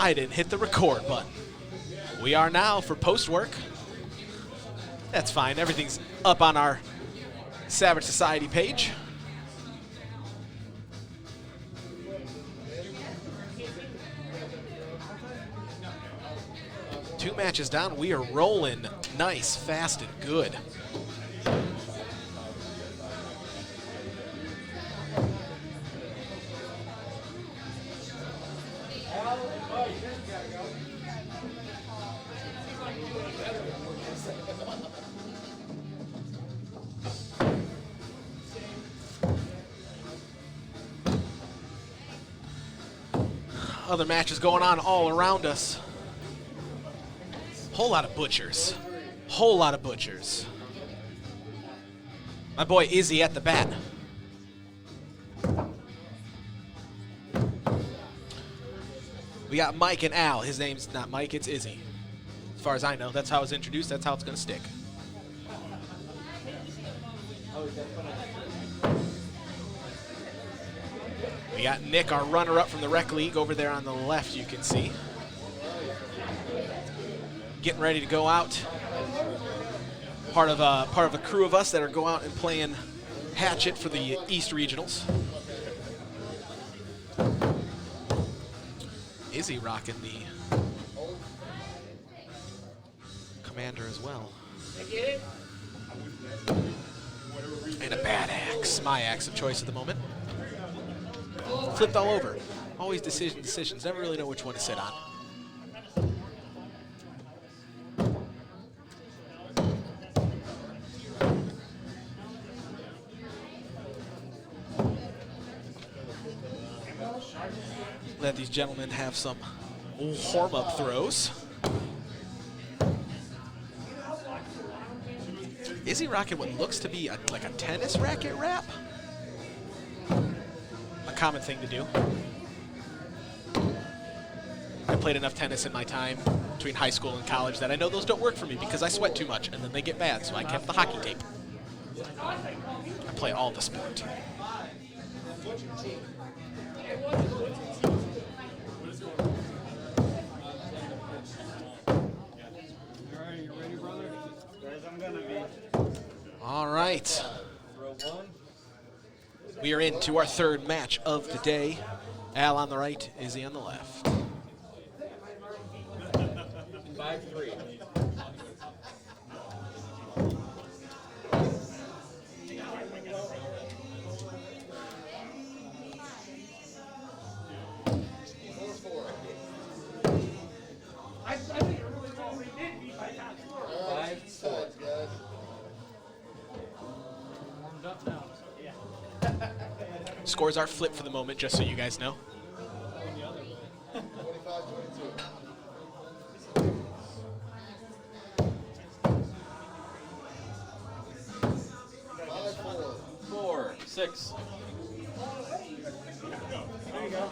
I didn't hit the record button. We are now for post-work. That's fine. Everything's up on our Savage Society page. Two matches down. We are rolling nice, fast, and good. Other matches going on all around us. Whole lot of butchers. Whole lot of butchers. My boy Izzy at the bat. We got Mike and Al. His name's not Mike, it's Izzy. As far as I know, that's how it's introduced, that's how it's gonna stick. We got Nick, our runner-up from the Rec League, over there on the left, you can see. Getting ready to go out. Part of a crew of us that are going out and playing Hatchet for the East Regionals. Izzy rocking the commander as well. And a bad axe, my axe of choice at the moment. Flipped all over. Always decisions. Never really know which one to sit on. Let these gentlemen have some warm-up throws. Is he rocking what looks to be like a tennis racket wrap? A common thing to do. I played enough tennis in my time between high school and college that I know those don't work for me because I sweat too much and then they get bad, so I kept the hockey tape. I play all the sport. All right. We are into our third match of the day. Al on the right, Izzy on the left. 5-3. Scores are flipped for the moment, just so you guys know. Four, 6. There you go.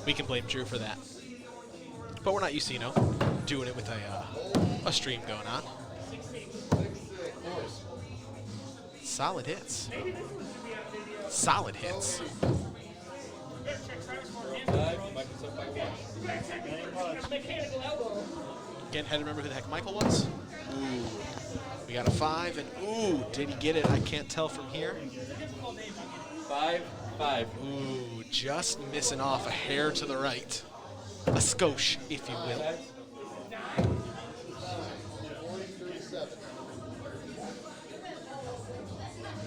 We can blame Drew for that. But we're not used to, doing it with a stream going on. Solid hits. Solid hits. Again, had to remember who the heck Michael was. Ooh. We got a 5, and ooh, did he get it? I can't tell from here. 5-5. Ooh, just missing off a hair to the right. A skosh, if you will.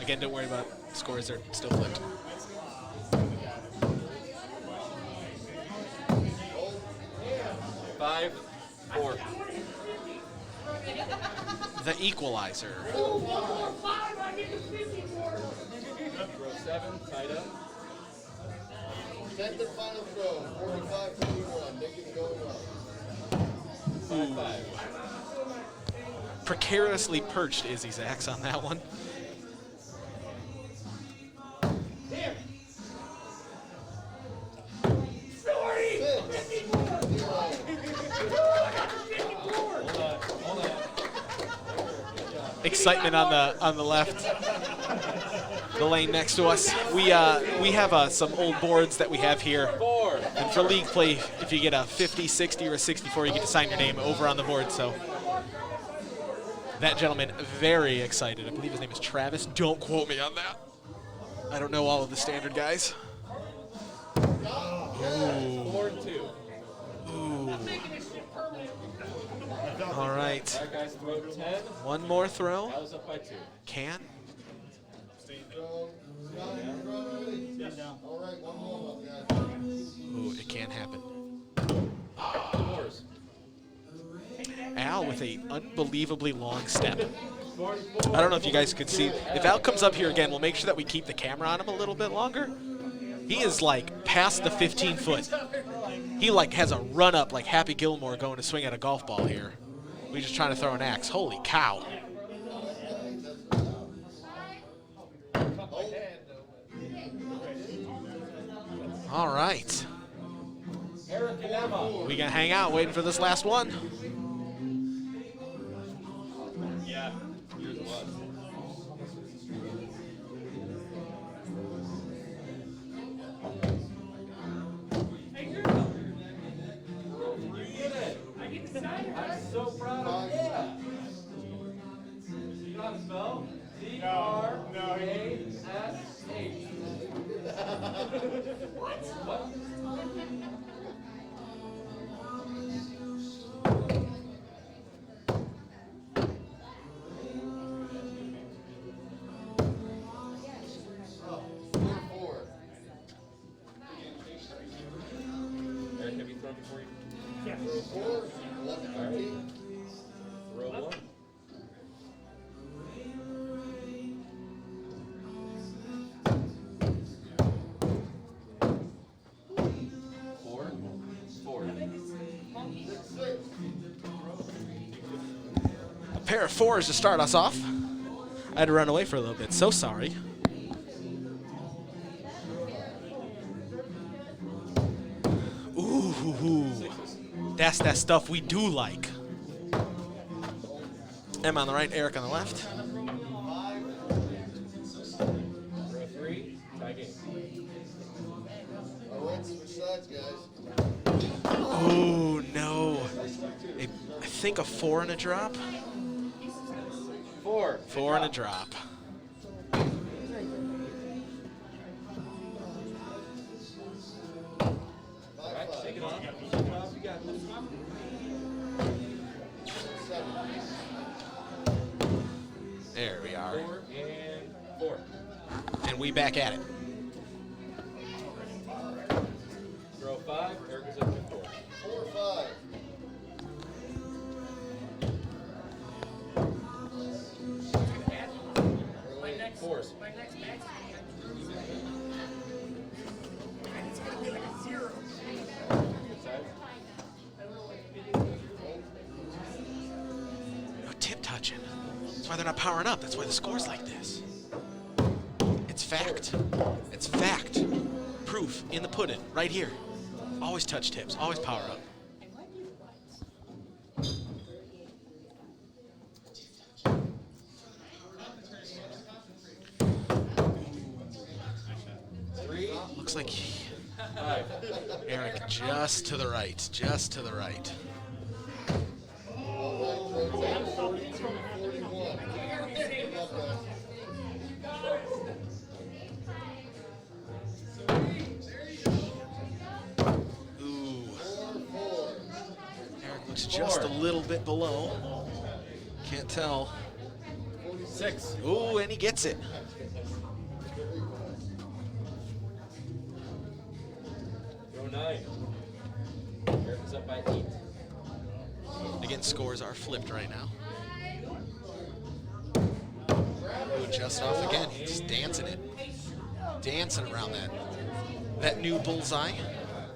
Again, don't worry about scores, they're still flipped. Five, 4. The equalizer. Row 7, tied up. 10th and final throw, 45-51. Nick is going up. 5-5. Precariously perched Izzy's axe on that one. Excitement on the left. the lane next to us. We have some old boards that we have here. 4. And for league play, if you get a 50, 60, or a 64, you get to sign your name over on the board. So that gentleman, very excited. I believe his name is Travis. Don't quote me on that. I don't know all of the standard guys. 4-2. Ooh. All right. That guy's throw 10. One more throw. That was up by 2. Can. All right, one more, guys. Ooh, it can happen. 4s. Al with a unbelievably long step. 44. I don't know if you guys could see. If Al comes up here again, we'll make sure that we keep the camera on him a little bit longer. He is like past the 15-foot. He like has a run up like Happy Gilmore going to swing at a golf ball here. We just trying to throw an axe. Holy cow. All right. Eric and Emma. We gonna hang out waiting for this last one. Yeah. Yours was. You did it. I'm so proud of you. Yeah. You know how to spell? C-R-A-S-H. What? Eric, have you thrown before you? Four, 11, 13. Throw 1. Four. A pair of 4s to start us off. I had to run away for a little bit. So sorry. Ooh, that's that stuff we do like. Emma on the right, Eric on the left. Row 3. Tie game. All right, switch sides, guys. Oh no! I think a 4 and a drop. 4. 4 and a drop. Alright, shake it off. Shake it off. You got this. 7. There we are. 4 and 4. And we back at it. Row 5. Eric is up to 4. 4, 5. Fours. No tip touching. That's why they're not powering up. That's why the score's like this. It's fact. It's fact. Proof in the pudding, right here. Always touch tips. Always power up. Looks like 5. Eric just to the right. Just to the right. All right, throw 10, 42, 41. Good luck, guys. Ooh. 4, 4. Eric looks just a little bit below. Can't tell. 6. Ooh, and he gets it. Row 9. Eric is up by 8. Again, scores are flipped right now. Ooh, just off again. He's dancing it. Dancing around that new bullseye.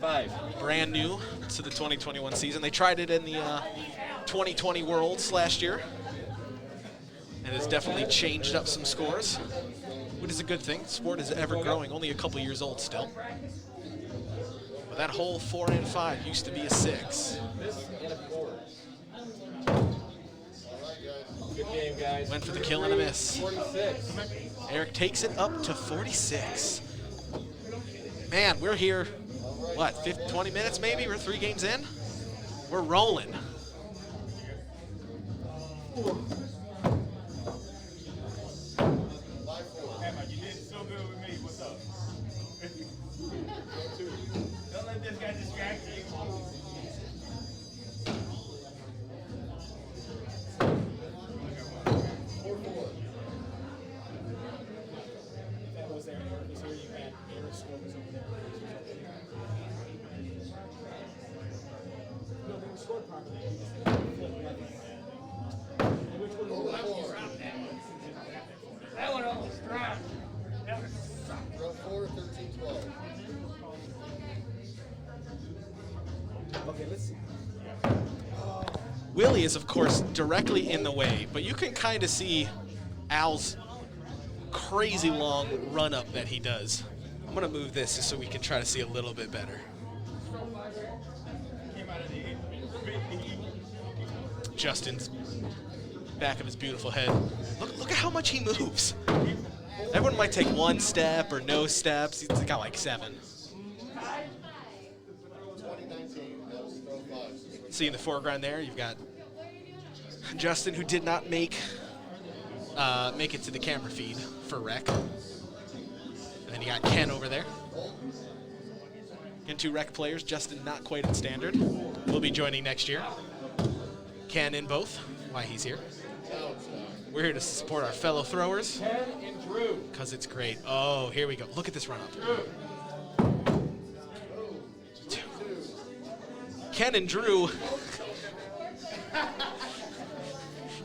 5. Brand new to the 2021 season. They tried it in the 2020 Worlds last year. And it's definitely changed up some scores, which is a good thing. Sport is ever growing, only a couple years old still. But that whole 4 and 5 used to be a 6. This and a 4. All right, guys. Good game, guys. Went for the kill and a miss. 46. Eric takes it up to 46. Man, we're here, what, 20 minutes maybe? We're 3 games in? We're rolling. Emma, you did so good with me. What's up? Don't let this guy distract you. That was there. Eric was here. You had Eric's score was over there. No, they were scored properly. Which one was that one almost dropped. Row 4, 13, 12. Okay, let's see. Willie is, of course, directly in the way, but you can kind of see Al's crazy long run-up that he does. I'm going to move this just so we can try to see a little bit better. Justin's back of his beautiful head. Look at how much he moves. Everyone might take 1 step or no steps. He's got like 7. 2019, Mills, row 5. See in the foreground there, you've got Justin, who did not make it to the camera feed for rec. And then you got Ken over there. Again, 2 rec players. Justin not quite at standard. Will be joining next year. Ken in both. Why he's here. We're here to support our fellow throwers. Ken and Drew. Because it's great. Oh, here we go. Look at this run up. Ken and Drew,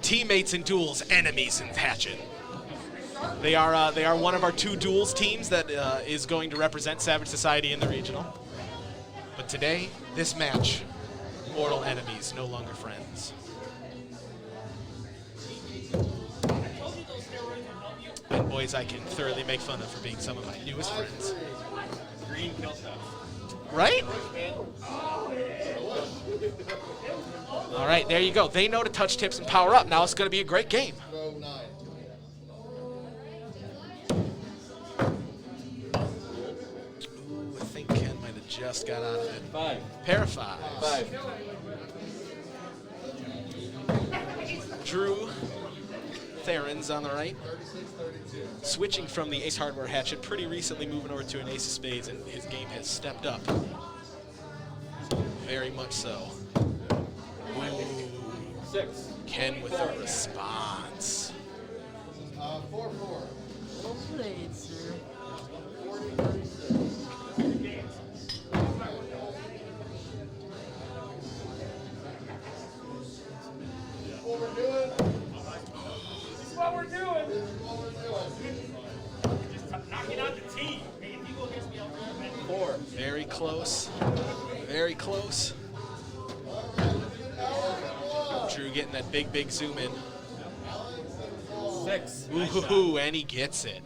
teammates in duels, enemies in passion. They are one of our 2 duels teams that is going to represent Savage Society in the regional. But today, this match, mortal enemies, no longer friends. And boys I can thoroughly make fun of for being some of my newest friends. Green kill stuff. Right? All right, there you go. They know to touch tips and power up. Now it's going to be a great game. Row 9. Ooh, I think Ken might have just got out of it. 5. Pair of 5. 5. Drew Theron's on the right. Switching from the Ace Hardware hatchet pretty recently, moving over to an Ace of Spades, and his game has stepped up. Very much so. Ooh, 6. Ken with a response. 4, 4. Well played, sir. 40, 36. What we're doing? This is what we're doing. This is what we're doing. Just knocking out the team. Hey, if you go against me, I'll do it. 4. Very close. Very close. Drew getting that big zoom in. 6. Ooh, and he gets it.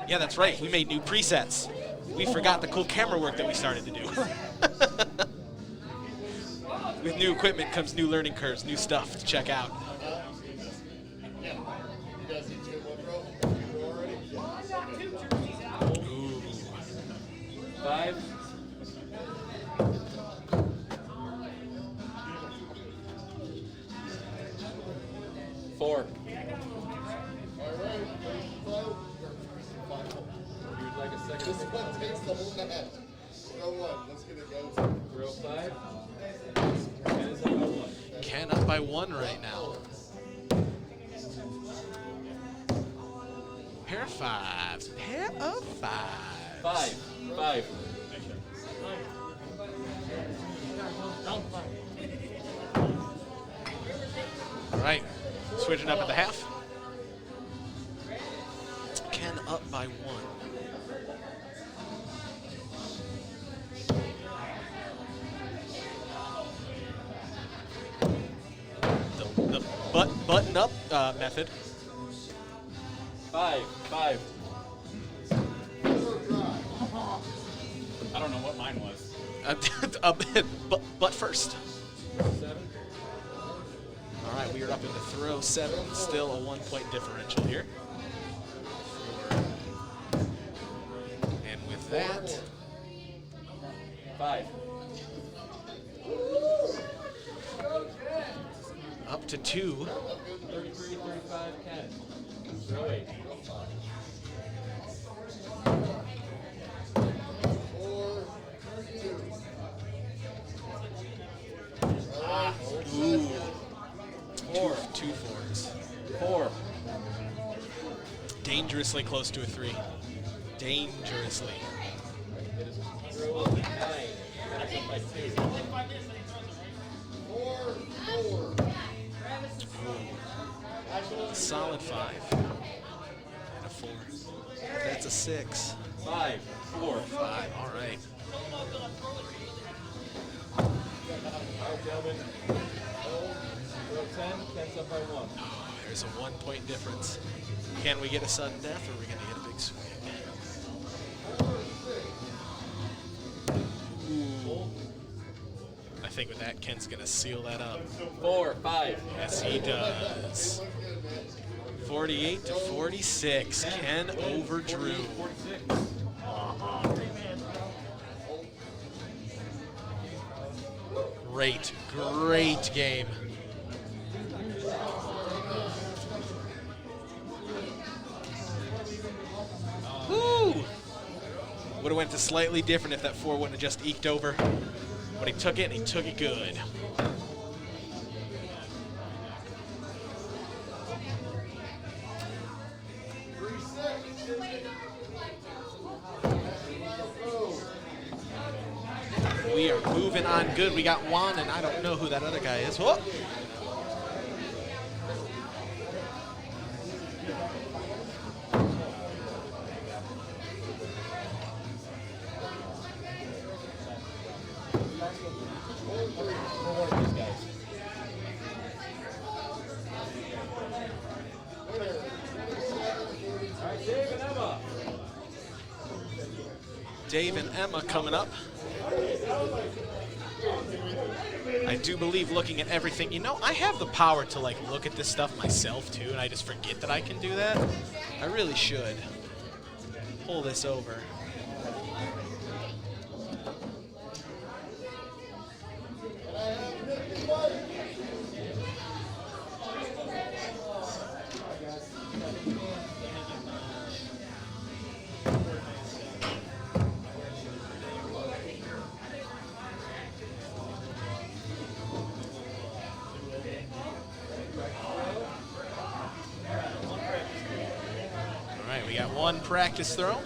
Yeah, that's right. We made new presets. We forgot the cool camera work that we started to do. With new equipment comes new learning curves, new stuff to check out. You guys each get 1 row? You already? Ooh. 5. 4. All right. Flow. You'd like a second? This one takes the whole match. Row 1. Let's get it going. Row 5. Ken is up by 1. Ken up by 1 right now. Pair of 5s. Pair of 5s. 5. 5. All right. Switching up at the half. Ken up by 1. The button up method. 5. 5. I don't know what mine was. But first. 7. All right, right, we are up into throw 7, still a 1-point differential here. And with that, 5. up to 2. 33, 35, 10. Throw 8. Ooh. 4. Two fours. 4. Dangerously close to a 3. Dangerously. Throw 9. That's up by 2. Solid 5. And a 4. That's a 6. 5. 4. 5. All right. All right, gentlemen. Throw 10. 10's up by 1. Oh, there's a 1-point difference. Can we get a sudden death, or are we going to get a big swing? Ooh. I think with that, Ken's going to seal that up. 4. 5. Yes, he does. 48 to 46. Ken over Drew. 46. Great game. Woo! Would have went to slightly different if that 4 wouldn't have just eked over. But he took it, and he took it good. We are moving on good. We got Juan, and I don't know who that other guy is. Whoa. Dave and Emma coming up. I do believe looking at everything, you know, I have the power to like look at this stuff myself too, and I just forget that I can do that. I really should pull this over. One practice throw.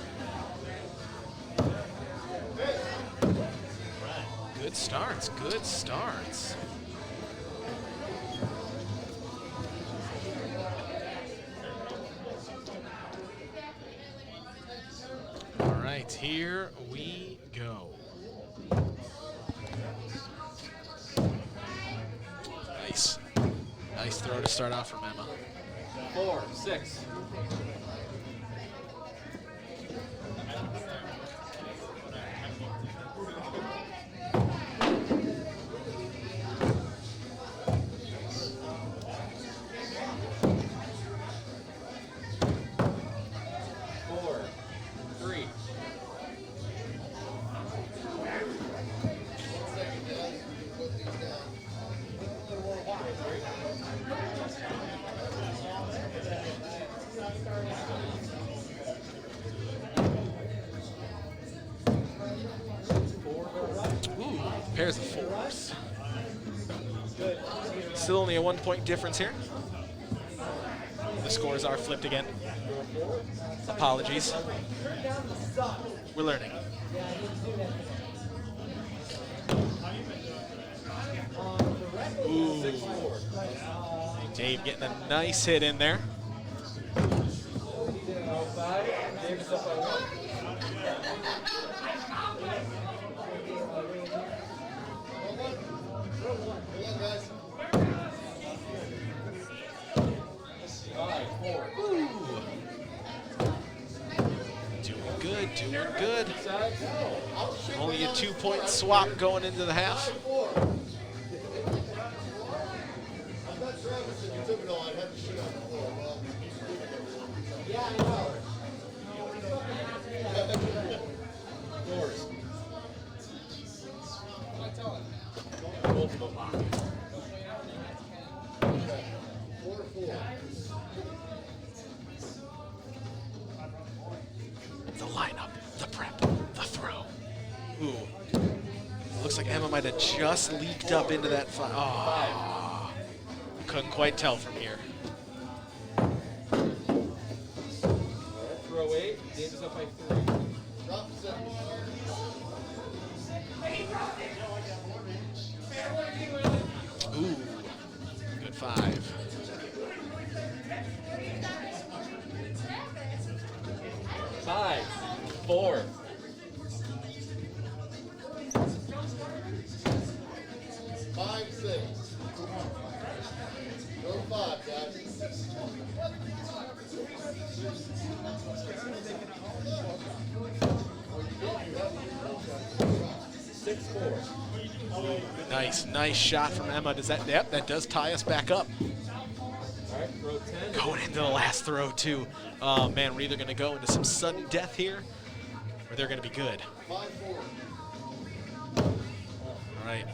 Good starts, good starts. All right, here we go. Nice. Nice throw to start off from Emma. 4. 6. Pairs of 4s. Still only a 1-point difference here. The scores are flipped again. Apologies. We're learning. Ooh. Dave getting a nice hit in there. Doing good. Only a 2-point swap going into the half. looks like Emma might have just leaked up into that five. Oh, couldn't quite tell from here. Throw 8. Dave is up by 3. Drop 6. Ooh, good 5. 5, 4. 5, 6. Go 5, guys. Six, 4. Nice shot from Emma. Does that? Yep, that does tie us back up. All right, throw 10. Going into the last throw too. Oh man, we're either gonna go into some sudden death here, or they're gonna be good. 5, 4. All right.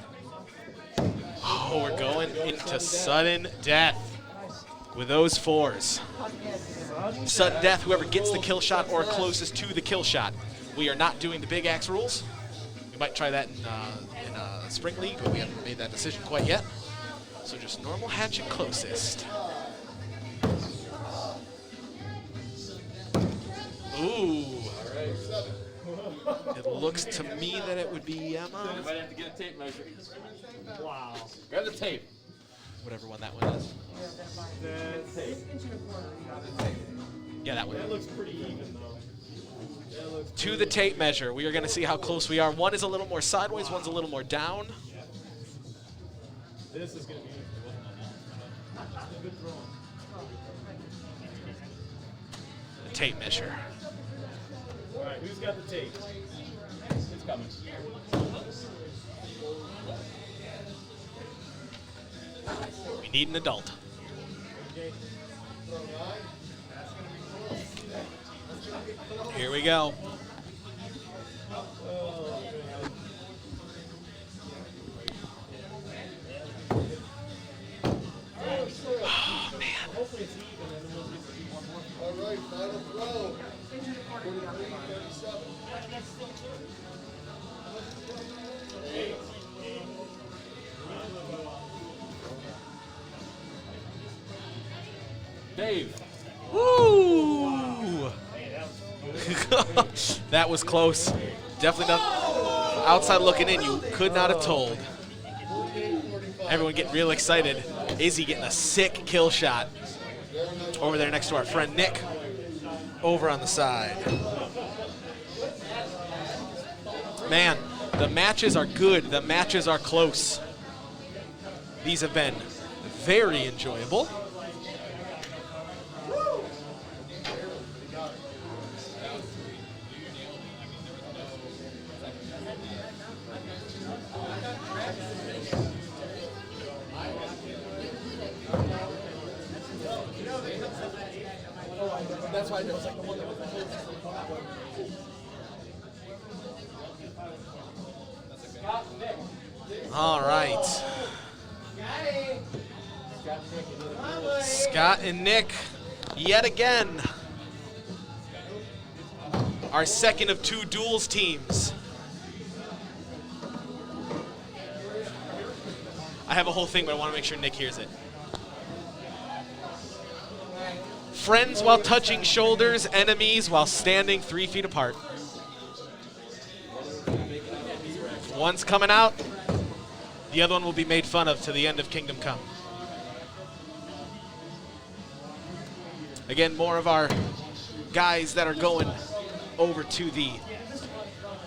Oh, we're going into sudden death with those 4s. Sudden death, whoever gets the kill shot or closest to the kill shot. We are not doing the big axe rules. We might try that in Spring League, but we haven't made that decision quite yet. So just normal hatchet closest. Ooh. It looks to me that it would be Emma. Might have to get a tape measure. Wow. Grab the tape. Whatever one that one is. Yeah, that one. That looks pretty even, though. That looks To the tape measure, we are going to see how close we are. One is a little more sideways, one's a little more down. This is going to be a good throw. The tape measure. All right, who's got the tape? It's coming. We need an adult. Okay. Here we go. Oh, man. Hopefully it's even and then we'll just do one more. All right, final throw. 43, 37. Dave. Woo! That was close. Definitely not outside looking in. You could not have told. Everyone getting real excited. Izzy getting a sick kill shot over there next to our friend Nick over on the side. Man, the matches are good. The matches are close. These have been very enjoyable. That's why it was like the one that was the closest. All right. Scott and Nick, yet again. Our second of 2 duels teams. I have a whole thing, but I want to make sure Nick hears it. Friends while touching shoulders, enemies while standing 3 feet apart. One's coming out, the other one will be made fun of to the end of Kingdom Come. Again, more of our guys that are going over to the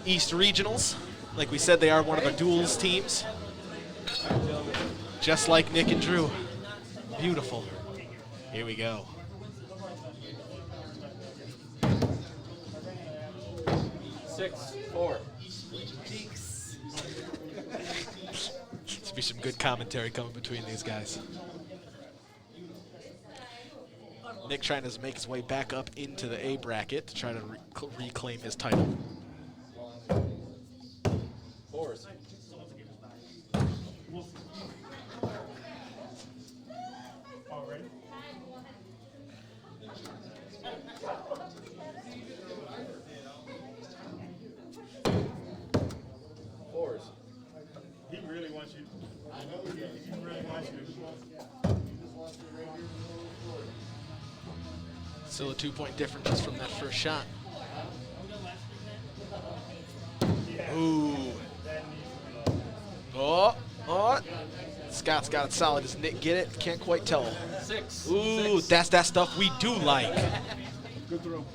East Regionals. Like we said, they are one of our duels teams. Just like Nick and Drew. Beautiful. Here we go. Six, 4. Should be some good commentary coming between these guys. Nick trying to make his way back up into the A bracket to try to reclaim his title. 4s. Already? I know he does. He really wants you. He just wants to right here in the middle of the court. Still a 2-point difference just from that first shot. Ooh. Oh. Scott's got it solid. Does Nick get it? Can't quite tell. 6. Ooh, that's that stuff we do like. Good throw.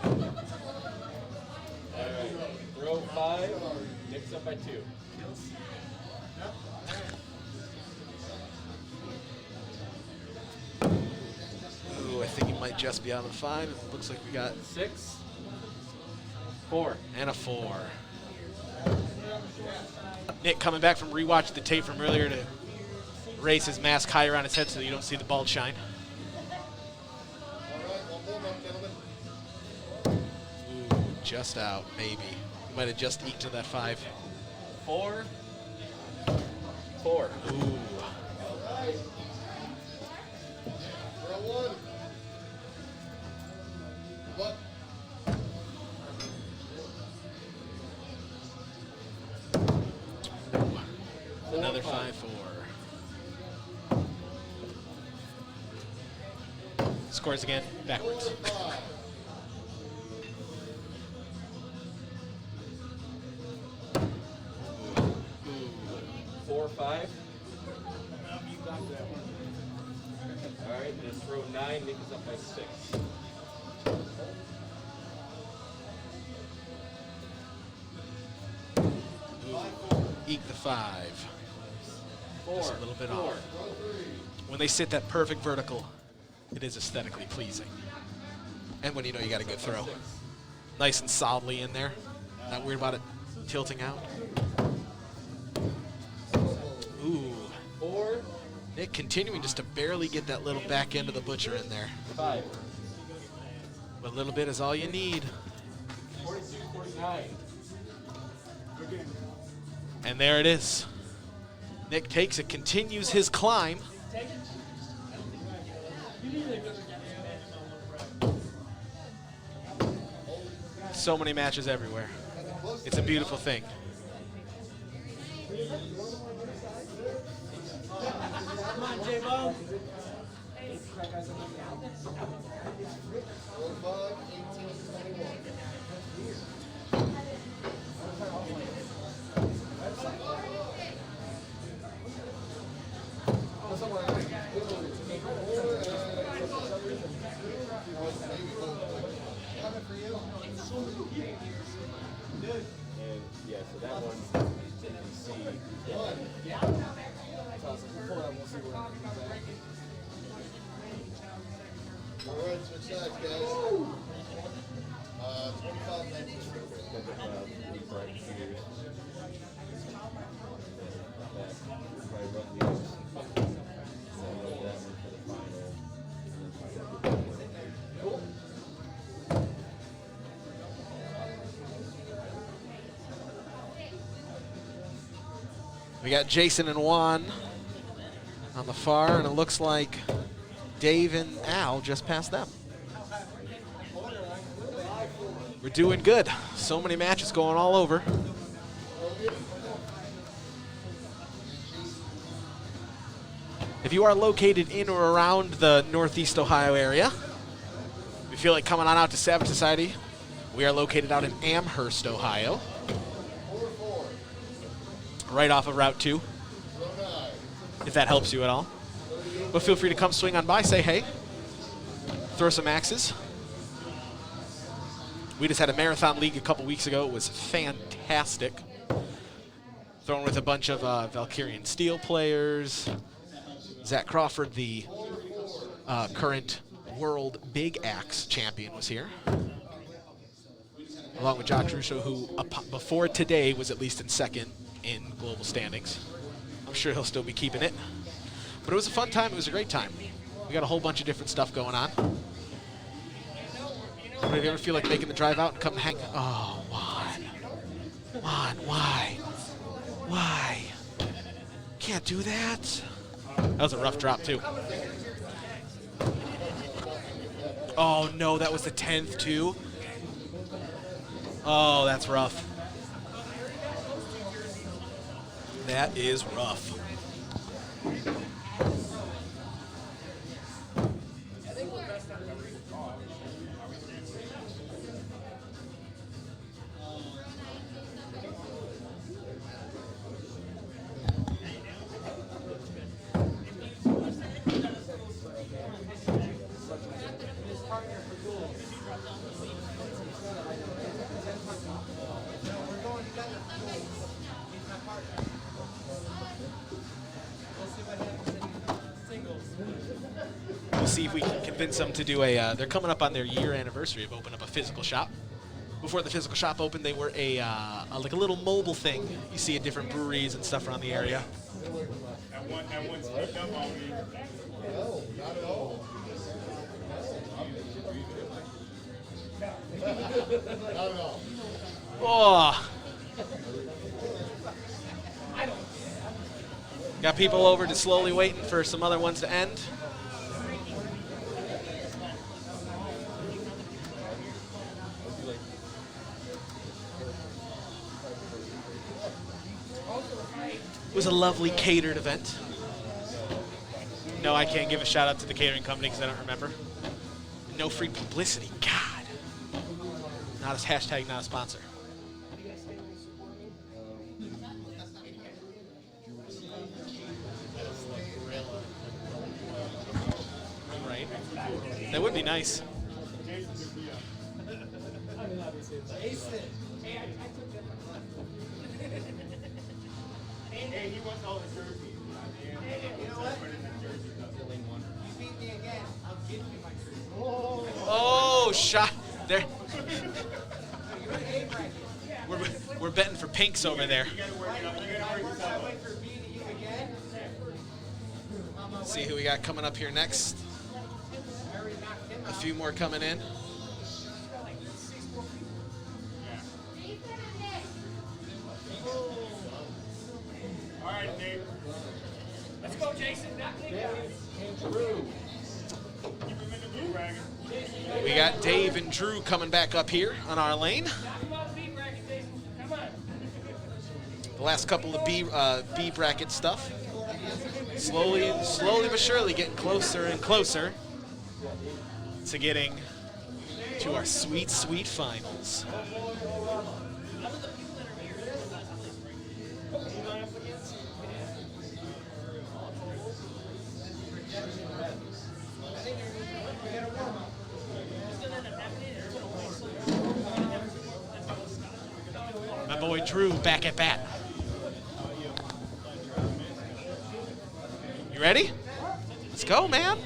All right. Throw 5. Nick's up by 2. Ooh, I think he might just be out of the 5. It looks like we got 6. 4. and a 4. Nick coming back from rewatching the tape from earlier to raise his mask higher on his head so you don't see the bald shine. All right, one more, gentlemen. Ooh, just out, maybe. He might have just eked to that 5. 4. 4. Ooh. Throw 1. What? Another 5-4. Scores again, backwards. 5. 4, 5. All right, then throw 9. Nick is up by 6. Eke the 5. 4. Just a little bit 4. off. When they sit that perfect vertical, it is aesthetically pleasing. And when you know you got a good throw. Nice and solidly in there. Not worried about it tilting out. Ooh. 4. Nick continuing just to barely get that little back end of the butcher in there. 5. But a little bit is all you need. 42, 49. And there it is. Nick takes it, continues his climb. So many matches everywhere. It's a beautiful thing. Come on, J-Bo. 5, 18, 21. And yeah, so that one, you can see. 1. All right, switch sides, guys. 25 minutes. We got Jason and Juan on the far, and it looks like Dave and Al just passed them. We're doing good. So many matches going all over. If you are located in or around the Northeast Ohio area, if you feel like coming on out to Savage Society, we are located out in Amherst, Ohio, right off of Route 2, if that helps you at all. But feel free to come swing on by, say hey, throw some axes. We just had a marathon league a couple weeks ago. It was fantastic. Throwing with a bunch of Valkyrian Steel players. Zach Crawford, the current world big axe champion, was here. Along with Josh Russo, who before today was at least in second in global standings. I'm sure he'll still be keeping it. But it was a fun time. It was a great time. We got a whole bunch of different stuff going on. But if you ever feel like making the drive out and come hang, oh, Juan, why? Why? Can't do that. That was a rough drop too. Oh no, that was the 10th too. Oh, that's rough. That is rough. We'll see if we can convince them to do a. They're coming up on their year anniversary of opening up a physical shop. Before the physical shop opened, they were like a little mobile thing you see at different breweries and stuff around the area. That one slipped up on me. No, not at all. Not at all. Oh. Got people over to slowly waiting for some other ones to end. It was a lovely catered event. No, I can't give a shout out to the catering company because I don't remember. No free publicity. God. Not a hashtag, not a sponsor. Right. That would be nice. Hey, he wants all the jerseys. You know what? You beat me again. I'll give you my jersey. Oh, shot there. We're betting for pinks over there. See who we got coming up here next. A few more coming in. All right, Dave. Let's go, Jason. Not me. Keep him in the blue wagon. We got Dave and Drew coming back up here on our lane. Come on. The last couple of B bracket stuff. Slowly but surely getting closer and closer to getting to our sweet, sweet finals. My boy Drew back at bat. You ready? Let's go, man.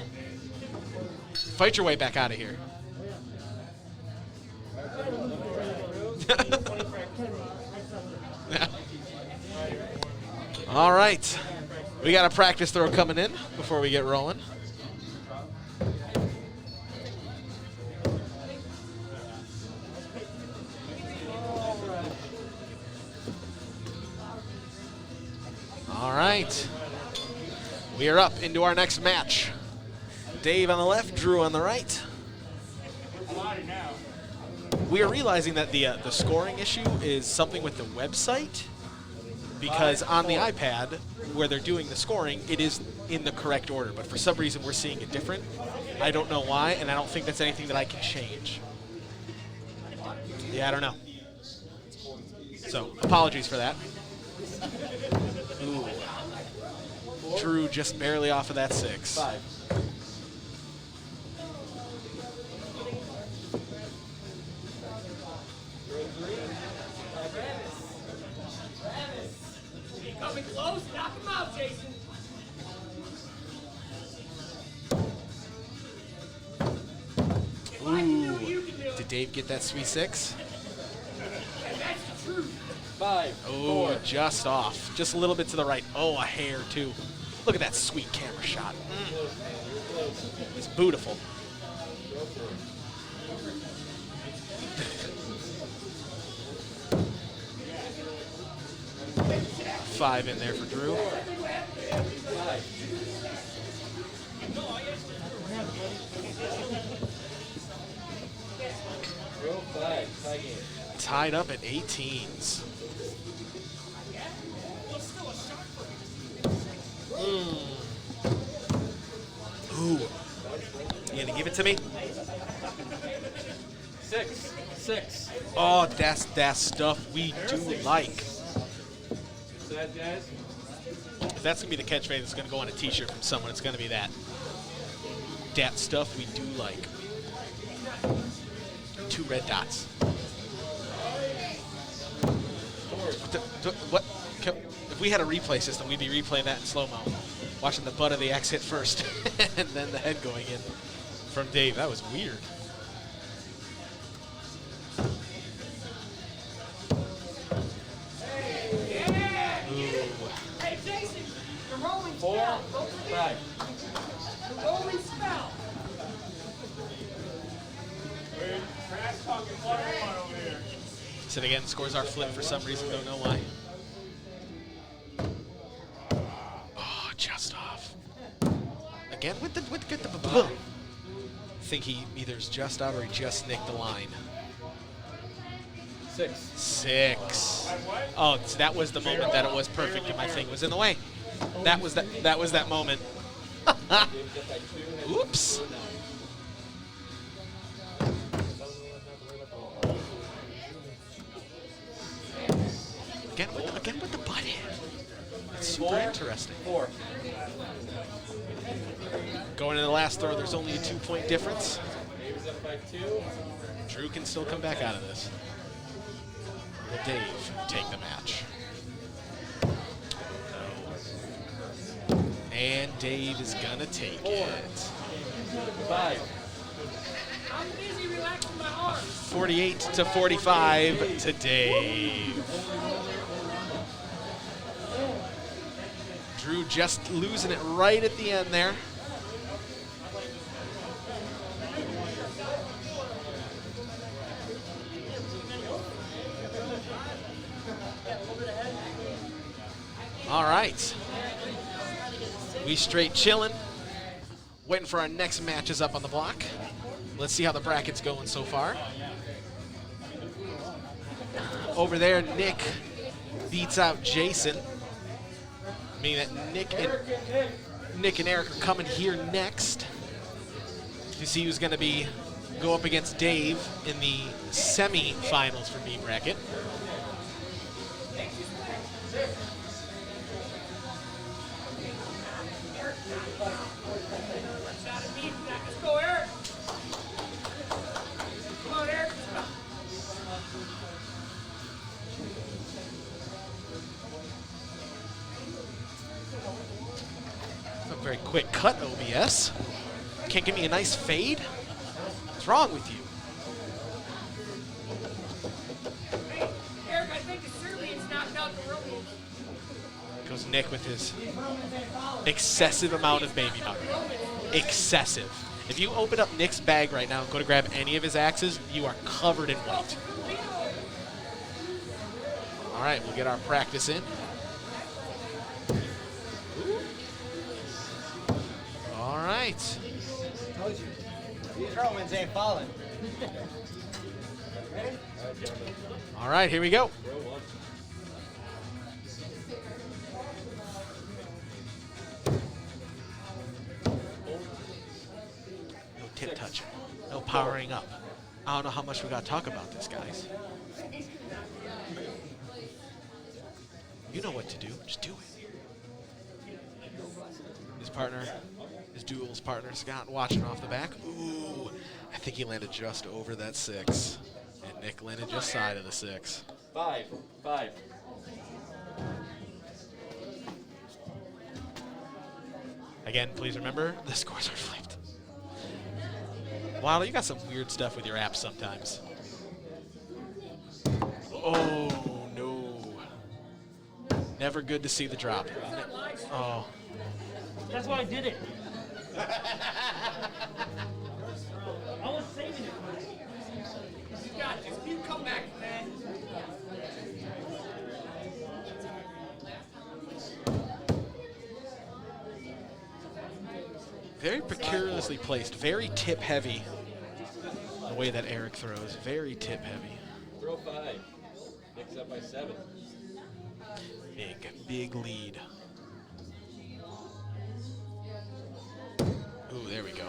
Fight your way back out of here. All right. We got a practice throw coming in before we get rolling. All right. We are up into our next match. Dave on the left, Drew on the right. We are realizing that the scoring issue is something with the website, because on the iPad, where they're doing the scoring, it is in the correct order, but for some reason we're seeing it different. I don't know why, and I don't think that's anything that I can change. Yeah, I don't know. So, apologies for that. Ooh. Drew just barely off of that 6. 5. Coming close. Knock him out, Jason. Ooh. Did Dave get that sweet 6? And that's the truth. 5. Oh, just off. Just a little bit to the right. Oh, a hair, too. Look at that sweet camera shot. It's beautiful. 5 in there for Drew. tied up at 18s. Ooh. You gonna give it to me? 6. 6. Oh, that's stuff we do like. So that, guys? If that's gonna be the catchphrase that's gonna go on a t-shirt from someone, it's gonna be that. That stuff we do like. 2 red dots. What? If we had a replay system, we'd be replaying that in slow-mo. Watching the butt of the axe hit first, and then the head going in from Dave. That was weird. Hey, Jason, the rolling 4. spell. 5. The rolling spell. Trash talking water over here. So again, scores are flipped for some reason. Don't know why. Oh, just off. Again with the boom. Think he either is just out or he just nicked the line. 6. 6. Oh, so that was the moment that it was perfect and my thing was in the way. That was that moment. Oops. Again with the butt hit. It's super interesting. 4. Going into the last throw, there's only a 2-point difference. Dave's up by 2. Drew can still come back out of this. Will Dave take the match? No. And Dave is gonna take it. 5. I'm busy relaxing my arms. 48 to 45 to Dave. Drew just losing it right at the end there. All right. We straight chilling. Waiting for our next matches up on the block. Let's see how the bracket's going so far. Over there, Nick beats out Jason. Meaning that Nick and Eric are coming here next to see who's going to go up against Dave in the semi-finals for B bracket. Let's go, Eric. Come on, Eric. A very quick cut, OBS. Can't give me a nice fade? What's wrong with you? Hey, Eric, I think the Serbians knocked out the Romans. Goes Nick with his excessive amount of baby powder. Excessive. If you open up Nick's bag right now and go to grab any of his axes, you are covered in white. All right, we'll get our practice in. All right. Told you. These Romans ain't falling. Ready? All right, here we go. No tip touching. No powering up. I don't know how much we got to talk about this, guys. You know what to do. Just do it. His partner, his duels partner, Scott, watching off the back. Ooh, I think he landed just over that 6. And Nick landed just side of the 6. 5. 5. Again, please remember, the scores are flipped. Wow, you got some weird stuff with your apps sometimes. Oh, no. Never good to see the drop. Oh. That's why I did it. I was saving it. You got this. You come back, man. Very precariously placed, very tip heavy. The way that Eric throws, very tip heavy. Throw 5. by 7. Big lead. Ooh, there we go.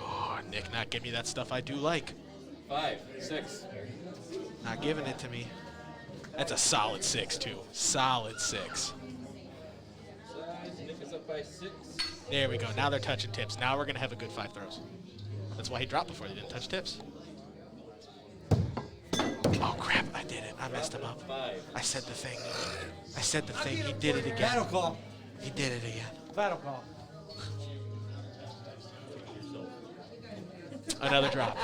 Oh, Nick not giving me that stuff I do like. 5, 6. Not giving it to me. That's a solid 6, too. Solid 6. Size, Nick is up by 6. There we go. Now they're touching tips. Now we're going to have a good 5 throws. That's why he dropped before. They didn't touch tips. Oh, crap. I did it. I messed him up. 5. I said the thing. I said the thing. He did it again. Battle call. He did it again. Battle call. Another drop.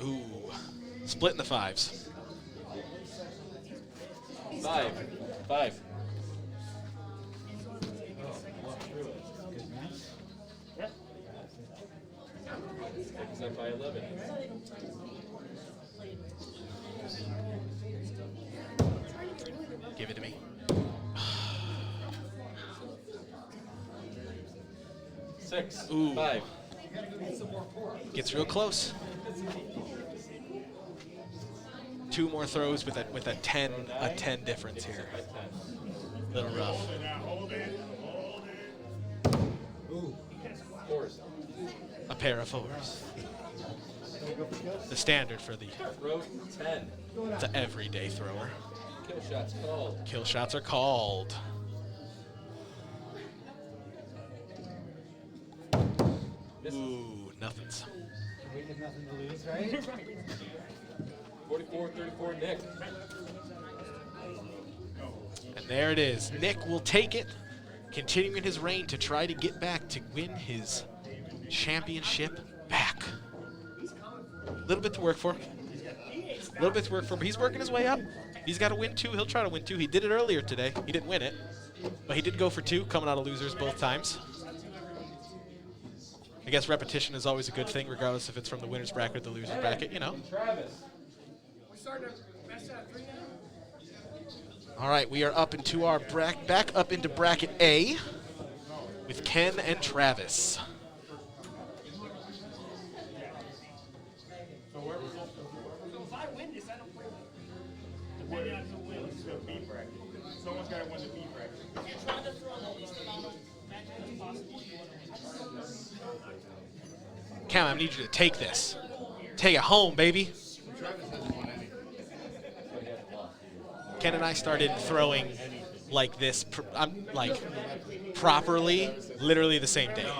Ooh. Splitting the 5s. 5. 5. Nick is up by 11. Give it to me. 6. Ooh. 5. Gets real close. 2 more throws with a 10 difference here. By 10. Little rough. Ooh. 4s. A pair of 4s. The standard for the Throw 10. everyday thrower. Kill shots called. Kill shots are called. Misses. Ooh, nothing's. We have nothing to lose, right? 44-34 Nick. And there it is. Nick will take it, continuing his reign to try to get back to win his championship back. A little bit to work for. A little bit to work for, but he's working his way up. He's got to win 2. He'll try to win 2. He did it earlier today. He didn't win it, but he did go for 2, coming out of losers both times. I guess repetition is always a good thing, regardless if it's from the winner's bracket or the loser's bracket, you know. Travis. We're starting to mess up 3 now. All right, we are up into our back up into bracket A with Ken and Travis. So if I win this, I don't play. Depending on who wins. The B bracket. Someone's got to win the B bracket. If you're trying to throw the least amount of matches as possible, you want to Cam, I need you to take this. Take it home, baby. Ken and I started throwing like this, properly, literally the same day.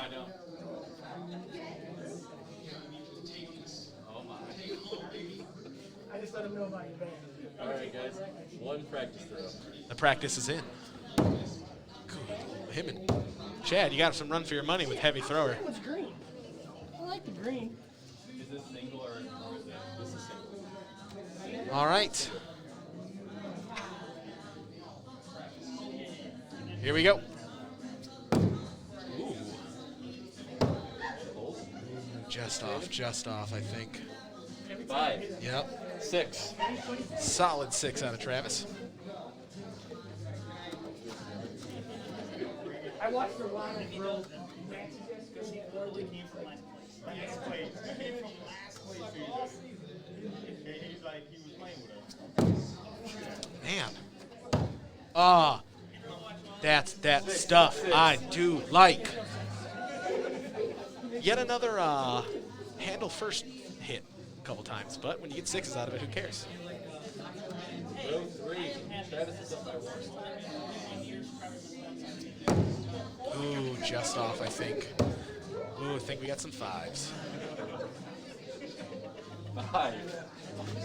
I just let them know about your band. All right, guys. 1 practice throw. The practice is in. Good. Him and Chad, you got some run for your money with heavy thrower. That one's green. I like the green. Is this single or is this is single? All right. Here we go. Ooh. Just off, I think. 5. Yep. 6. Solid 6 out of Travis. I watched a lot of girls matches because he literally came from last place. Last place. He came from last place all season. He's like, he was playing with us. Man. Ah. That's that stuff I do like. Yet another handle first hit a couple times, but when you get 6s out of it, who cares? Row 3. Travis is up by 1. Ooh, just off, I think. Ooh, I think we got some 5s. 5.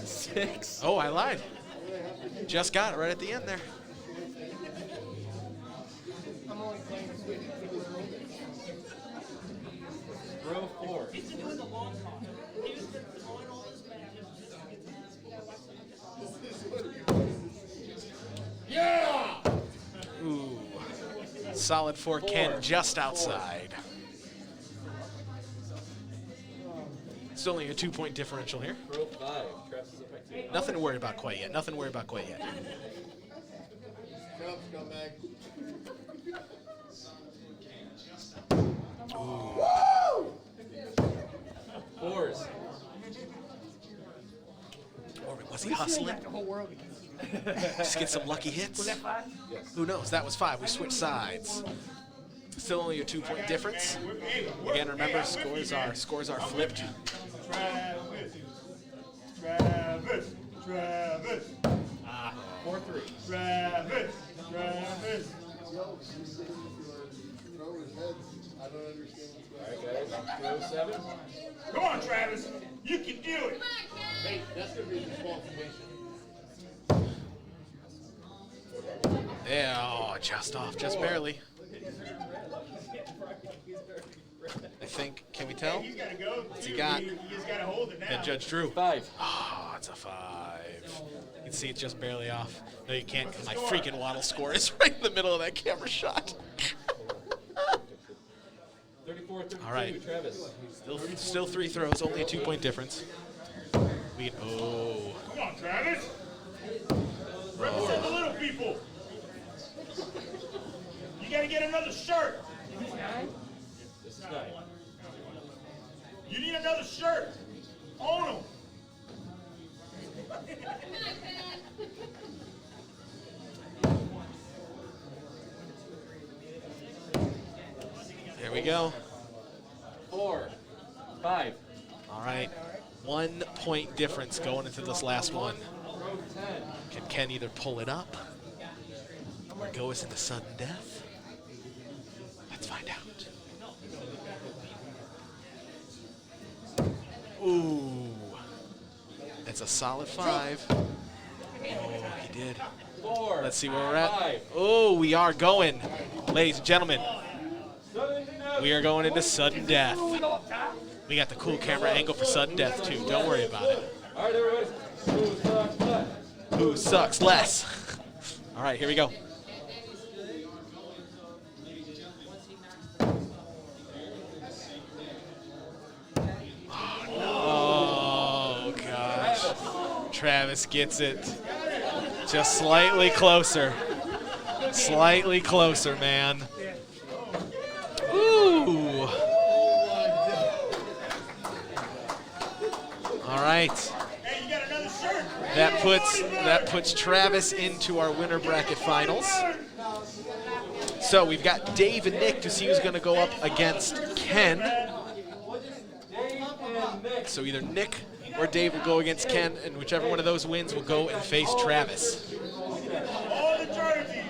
6. Oh, I lied. Just got it right at the end there. I'm only playing this week. Row 4. He's been doing the long con. He's been throwing all his matches. Ooh. Solid for Ken, just outside. It's only a 2-point differential here. Row 5. Travis is up by 2. Nothing to worry about quite yet. Nothing to worry about quite yet. Come, scumbag. Fours. Or was he hustling? The whole world Just get some lucky hits. was that 5? Who knows? That was 5. We switched sides. Still only a 2-point difference. Again, remember, scores are flipped. Travis. 4-3. Travis. Yo, she's saying for throwers' heads. I don't understand what's All going right, guys. 207. Come on, Travis. You can do it. Hey, that's going to be a disqualification. Yeah, oh, just off, just barely. I think, can we tell? He's got to go. What's he got? He just got to hold it now. And Judge Drew. 5. Oh, it's a 5. You can see it's just barely off. No, you can't, because my freaking Waddle score is right in the middle of that camera shot. 34-32. All right. Travis. Still 3 throws, only a 2-point difference. Oh. Come on, Travis. Represent the little people. You got to get another shirt. This is 9. You need another shirt. Own them. There we go. 4. 5. All right. 1-point difference going into this last one. Row 10. Can Ken either pull it up or go us into sudden death? Let's find out. Ooh. That's a solid 5. Oh, he did. 4. Let's see where we're at. 5. Oh, we are going. Ladies and gentlemen, we are going into sudden death. We got the cool camera angle for sudden death, too. Don't worry about it. All right, everybody. Who sucks left? Who sucks less? All right, here we go. Oh, gosh. Travis gets it. Just slightly closer. Slightly closer, man. Ooh. All right. Hey, you got another shirt. That puts Travis into our winner bracket finals. So we've got Dave and Nick to see who's going to go up against Ken. So either Nick or Dave will go against Ken, and whichever one of those wins will go and face Travis. All the jerseys.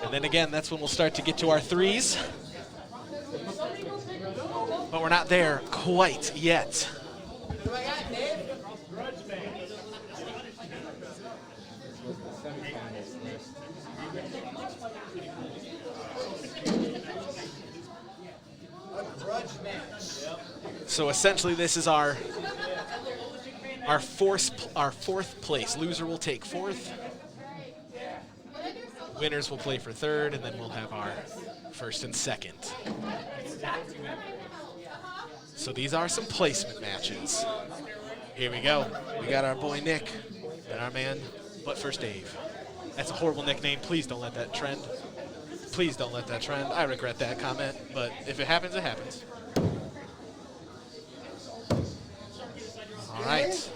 And then again, that's when we'll start to get to our 3s. But we're not there quite yet. So essentially, this is our fourth place. Loser will take 4th. Winners will play for 3rd, and then we'll have our 1st and 2nd. So these are some placement matches. Here we go. We got our boy Nick and our man, But First Dave. That's a horrible nickname. Please don't let that trend. Please don't let that trend. I regret that comment, but if it happens, it happens. All right.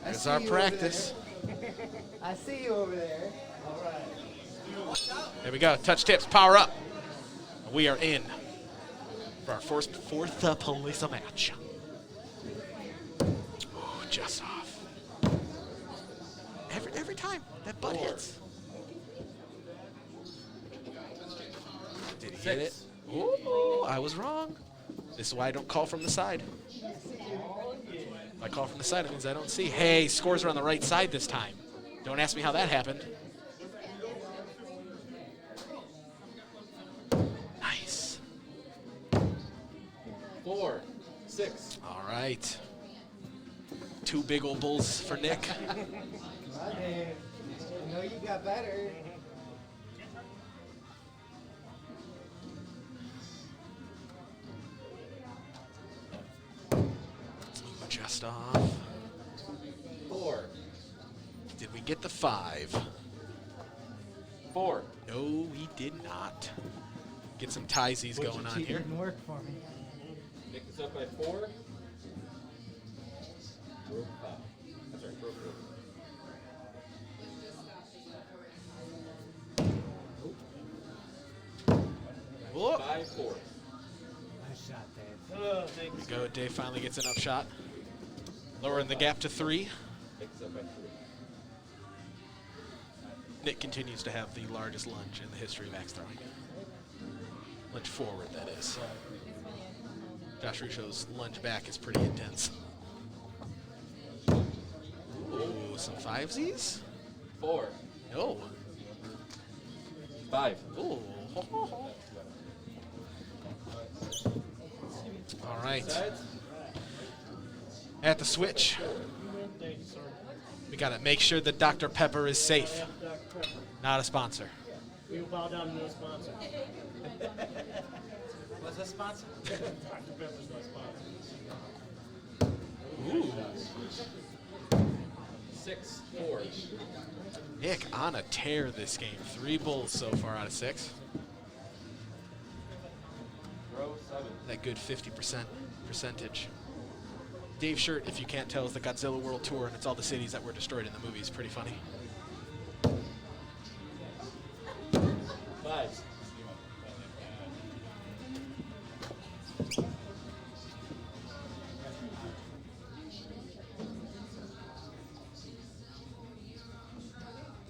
There's our practice. I see you over there. There we go. Touch tips. Power up. We are in for our fourth police match. Ooh, just off. Every time that butt hits. Did he hit it? Ooh, I was wrong. This is why I don't call from the side. If I call from the side, it means I don't see. Hey, scores are on the right side this time. Don't ask me how that happened. Nice. 4, 6. All right. 2 big old bulls for Nick. Come on, Dave. I know you got better. Just off. 4, Did we get the 5? 4. No, we did not. Get some tiesies going on here. Didn't work for me. Nick is up by 4. Broke 5. That's right, broke 4. Whoop. 5-4. Nice shot, Dave. Oh, thank Here we go. Dave finally gets an up shot. Lowering the gap to 3. Nick is up by 3. Nick continues to have the largest lunge in the history of axe throwing. Lunge forward, that is. Josh Rusho's lunge back is pretty intense. Ooh, some 5Zs? 4. No. 5. Ooh. All right. Sides. At the switch, we got to make sure that Dr. Pepper is safe. Dr. Pepper. Not a sponsor. We will bow down to no sponsor. Was a sponsor? Dr. Pepper's no sponsor. Ooh. 6-4. Nick on a tear this game. 3 bulls so far out of 6. Row 7. That good 50% percentage. Dave's shirt, if you can't tell, is the Godzilla World Tour, and it's all the cities that were destroyed in the movies. Pretty funny. 5.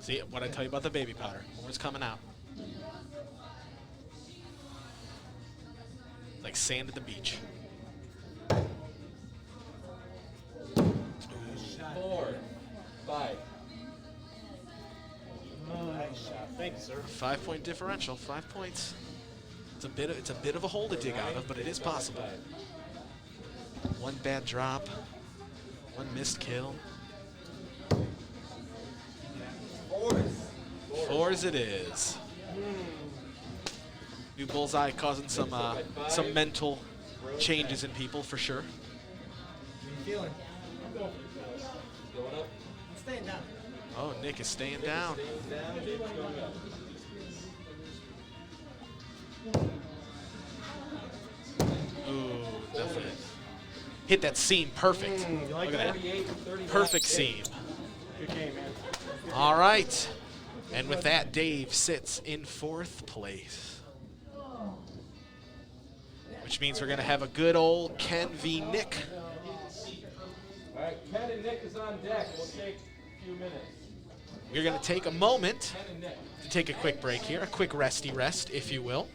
See what I tell you about the baby powder. More's coming out. Like sand at the beach. 4. 5. Nice shot. Thank you, sir. 5-point differential. 5 points. It's a bit of a hole to dig out of, but it is possible. 1 bad drop. 1 missed kill. 4s it is. New bullseye causing some mental changes in people for sure. What are you feeling? Going up. I'm staying down. Oh, Nick is staying down. Staying down. Dave's going up. Ooh, nothing. Hit that seam perfect. You like Look at that. 38-30. Perfect seam. Good game, man. All right. And with that, Dave sits in 4th place. Which means we're going to have a good old Ken v. Nick. All right, Ken and Nick is on deck. We'll take a few minutes. We're going to take a moment Ken and Nick. to take a quick break here, a quick resty rest, if you will.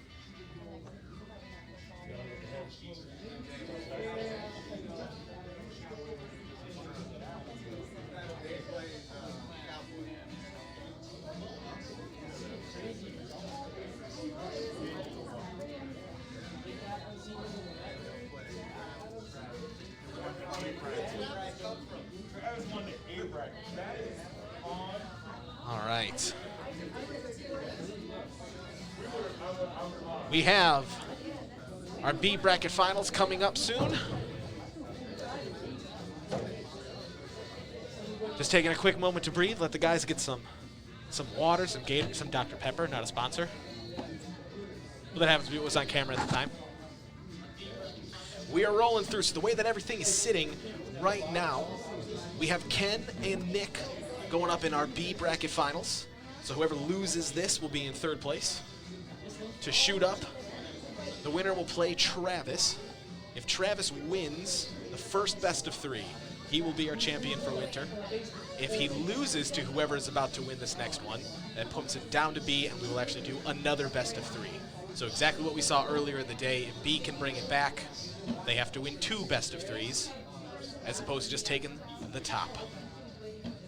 All right. We have our B bracket finals coming up soon. Just taking a quick moment to breathe, let the guys get some water, some Gator, some Dr. Pepper, not a sponsor. Well, that happens to be what was on camera at the time. We are rolling through, so the way that everything is sitting right now, we have Ken and Nick going up in our B bracket finals. So whoever loses this will be in 3rd place. To shoot up, the winner will play Travis. If Travis wins the first best of 3, he will be our champion for winter. If he loses to whoever is about to win this next one, that puts it down to B, and we will actually do another best of 3. So exactly what we saw earlier in the day, if B can bring it back, they have to win 2 best of 3s, as opposed to just taking the top.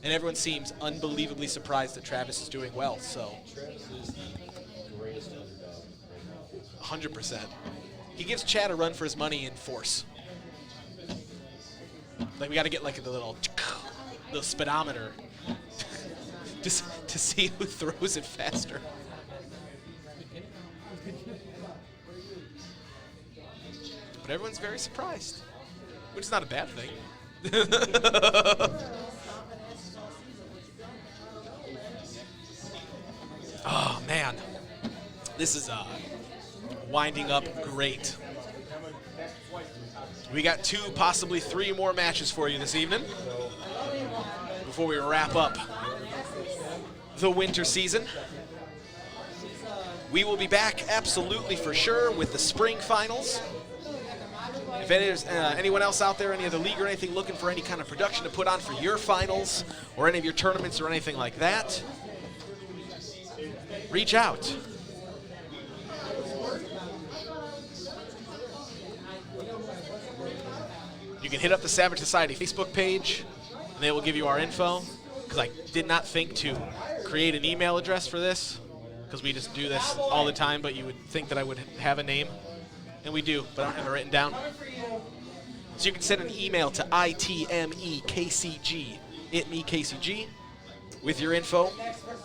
And everyone seems unbelievably surprised that Travis is doing well, so. Travis is the greatest underdog right now. 100%. He gives Chad a run for his money in force. Like, we got to get like the little speedometer just to see who throws it faster. But everyone's very surprised, which is not a bad thing. Oh man, this is winding up great. We got 2, possibly 3 more matches for you this evening before we wrap up the winter season. We will be back absolutely for sure with the spring finals. If there's anyone else out there, any other league or anything, looking for any kind of production to put on for your finals or any of your tournaments or anything like that, reach out. You can hit up the Savage Society Facebook page, and they will give you our info, because I did not think to create an email address for this, because we just do this all the time, but you would think that I would have a name. And we do, but I don't have it written down. So you can send an email to ITMEKCG, ITMEKCG, with your info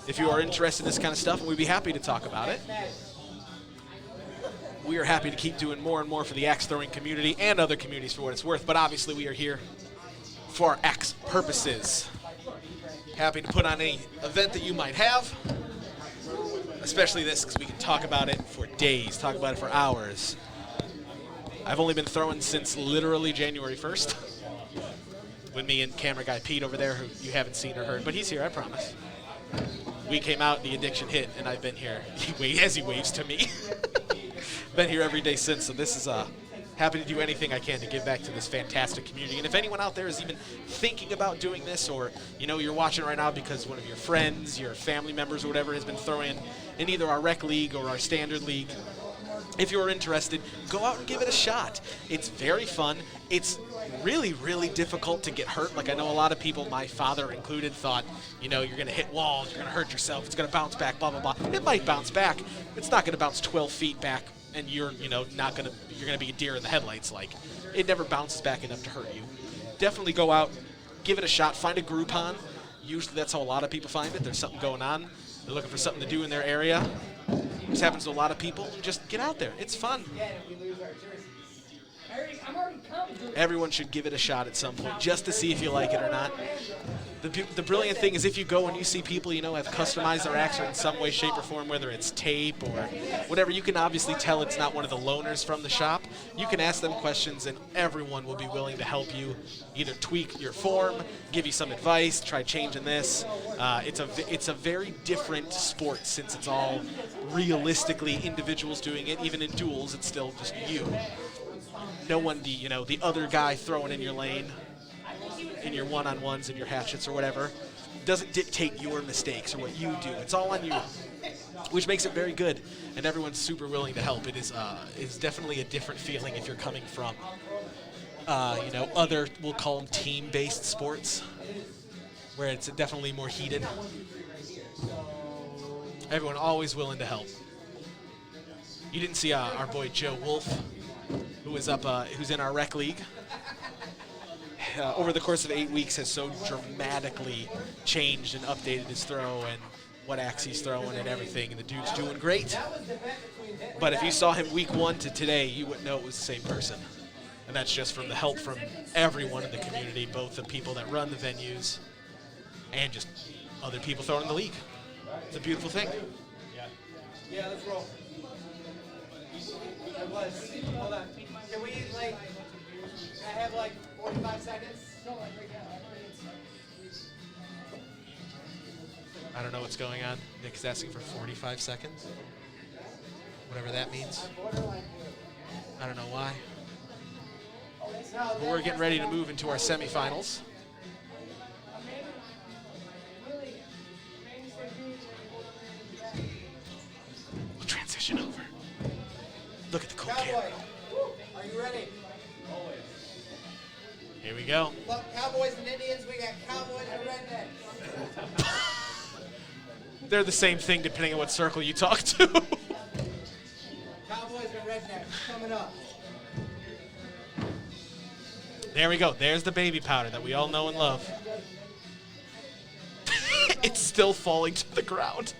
if you are interested in this kind of stuff, and we'd be happy to talk about it. We are happy to keep doing more and more for the axe throwing community and other communities for what it's worth, but obviously we are here for our axe purposes. Happy to put on any event that you might have, especially this, because we can talk about it for days, talk about it for hours. I've only been throwing since literally January 1st with me and camera guy Pete over there, who you haven't seen or heard, but he's here, I promise. We came out, the addiction hit, and I've been here as he waves to me. Been here every day since, so this is happy to do anything I can to give back to this fantastic community. And if anyone out there is even thinking about doing this, or you're watching right now because one of your friends, your family members, or whatever has been throwing in either our rec league or our standard league, if you're interested, go out and give it a shot. It's very fun. It's really, really difficult to get hurt. Like, I know a lot of people, my father included, thought, you're going to hit walls, you're going to hurt yourself, it's going to bounce back, blah, blah, blah. It might bounce back. It's not going to bounce 12 feet back, and you're going to be a deer in the headlights. Like, it never bounces back enough to hurt you. Definitely go out, give it a shot, find a Groupon. Usually that's how a lot of people find it. There's something going on. They're looking for something to do in their area. This happens to a lot of people. Just get out there. It's fun. Everyone should give it a shot at some point just to see if you like it or not. The brilliant thing is if you go and you see people, have customized their axe in some way, shape, or form, whether it's tape or whatever, you can obviously tell it's not one of the loaners from the shop. You can ask them questions, and everyone will be willing to help you either tweak your form, give you some advice, try changing this. It's a very different sport since it's all realistically individuals doing it. Even in duels, it's still just you. No one, the other guy throwing in your lane, in your one-on-ones and your hatchets or whatever, doesn't dictate your mistakes or what you do. It's all on you, which makes it very good, and everyone's super willing to help. It is definitely a different feeling if you're coming from, other, we'll call them team-based sports, where it's definitely more heated. Everyone always willing to help. You didn't see our boy Joe Wolf, who was who's in our rec league. Over the course of 8 weeks has so dramatically changed and updated his throw and what axe he's throwing and everything, and the dude's doing great. But if you saw him week 1 to today, you wouldn't know it was the same person. And that's just from the help from everyone in the community, both the people that run the venues and just other people throwing in the league. It's a beautiful thing. Yeah, let's roll. Hold on. Can we, I have 45 seconds? I don't know what's going on. Nick's asking for 45 seconds. Whatever that means. I don't know why. But we're getting ready to move into our semifinals. We'll transition over. Look at the cool camera. Are you ready? Here we go. Look, Cowboys and Indians, we got Cowboys and Rednecks. They're the same thing depending on what circle you talk to. Cowboys and Rednecks coming up. There we go. There's the baby powder that we all know and love. It's still falling to the ground.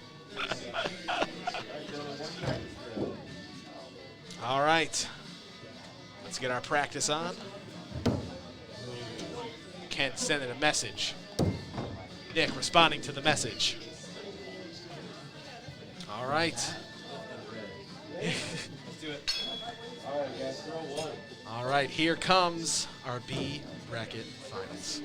All right. Let's get our practice on. Kent sending a message. Nick responding to the message. All right. Let's do it. Throw 1. All right, here comes our B bracket finals.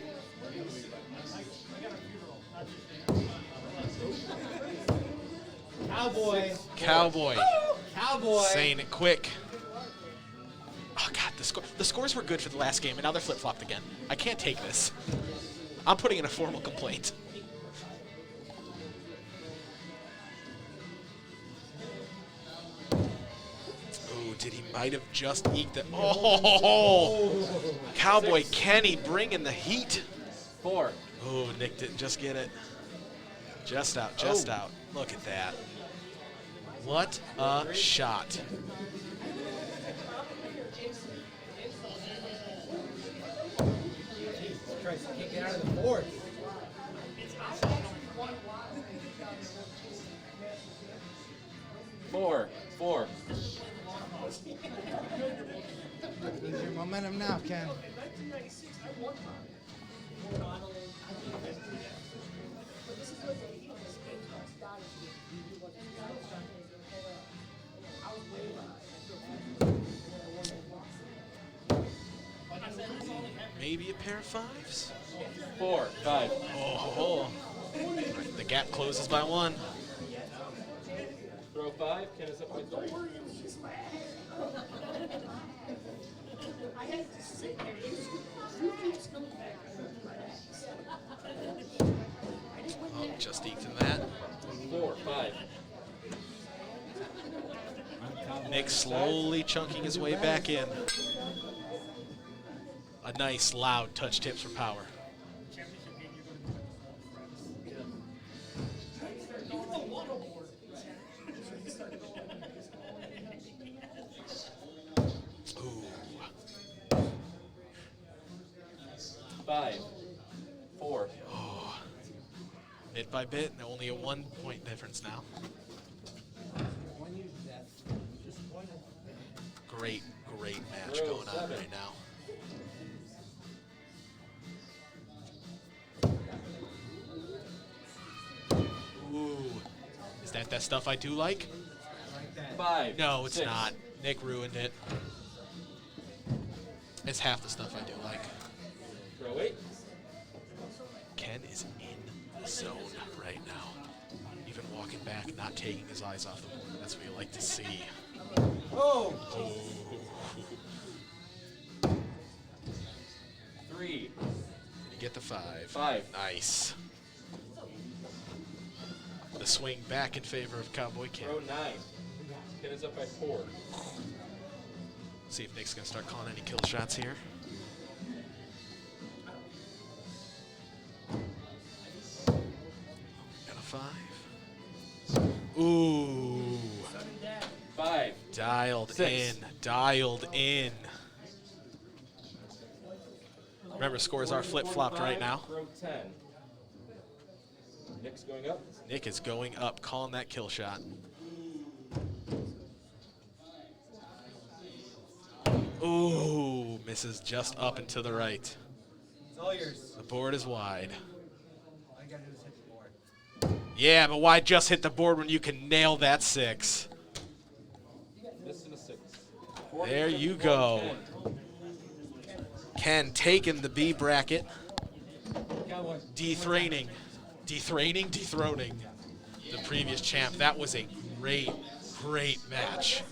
Cowboy. Cowboy Cowboy. saying it quick. Oh God, the scores were good for the last game, and now they're flip-flopped again. I can't take this. I'm putting in a formal complaint. Oh, did he might have just eked it? Oh, Cowboy Kenny bringing the heat. 4. Oh, Nick didn't just get it. Just out, just out. Look at that. What a shot. Christ, can't get out of the board. 4. 4. Use your momentum now, Ken. Maybe a pair of fives? 4. 5. Oh, the gap closes by 1. Throw 5. Ken is up by 3. Oh, just eked in that. 4. 5. Nick slowly chunking his way back in. A nice, loud touch tips for power. Ooh. 5. 4. Bit by bit, and only a 1 point difference now. Great, great match Throw going on 7. right now. Ooh. Is that stuff I do like? 5. No, it's 6. not. Nick ruined it. It's half the stuff I do like. Throw 8. Ken is in the zone right now. Even walking back, not taking his eyes off the board. That's what you like to see. Oh! 3. Did he get the 5? 5. Nice. The swing back in favor of Cowboy Ken. Throw 9. Ken is up by 4. See if Nick's gonna start calling any kill shots here. Got a 5. Ooh. 5. Dialed 6. in. Dialed in. Remember, scores are flip-flopped right now. Throw 10. Nick's going up. Nick is going up, calling that kill shot. Ooh, misses just up and to the right. It's all yours. The board is wide. All you gotta do is hit the board. Yeah, but why just hit the board when you can nail that 6? This is a 6. There you go. Ken taking the B bracket, Cowboy. dethroning the previous champ. That was a great, great match.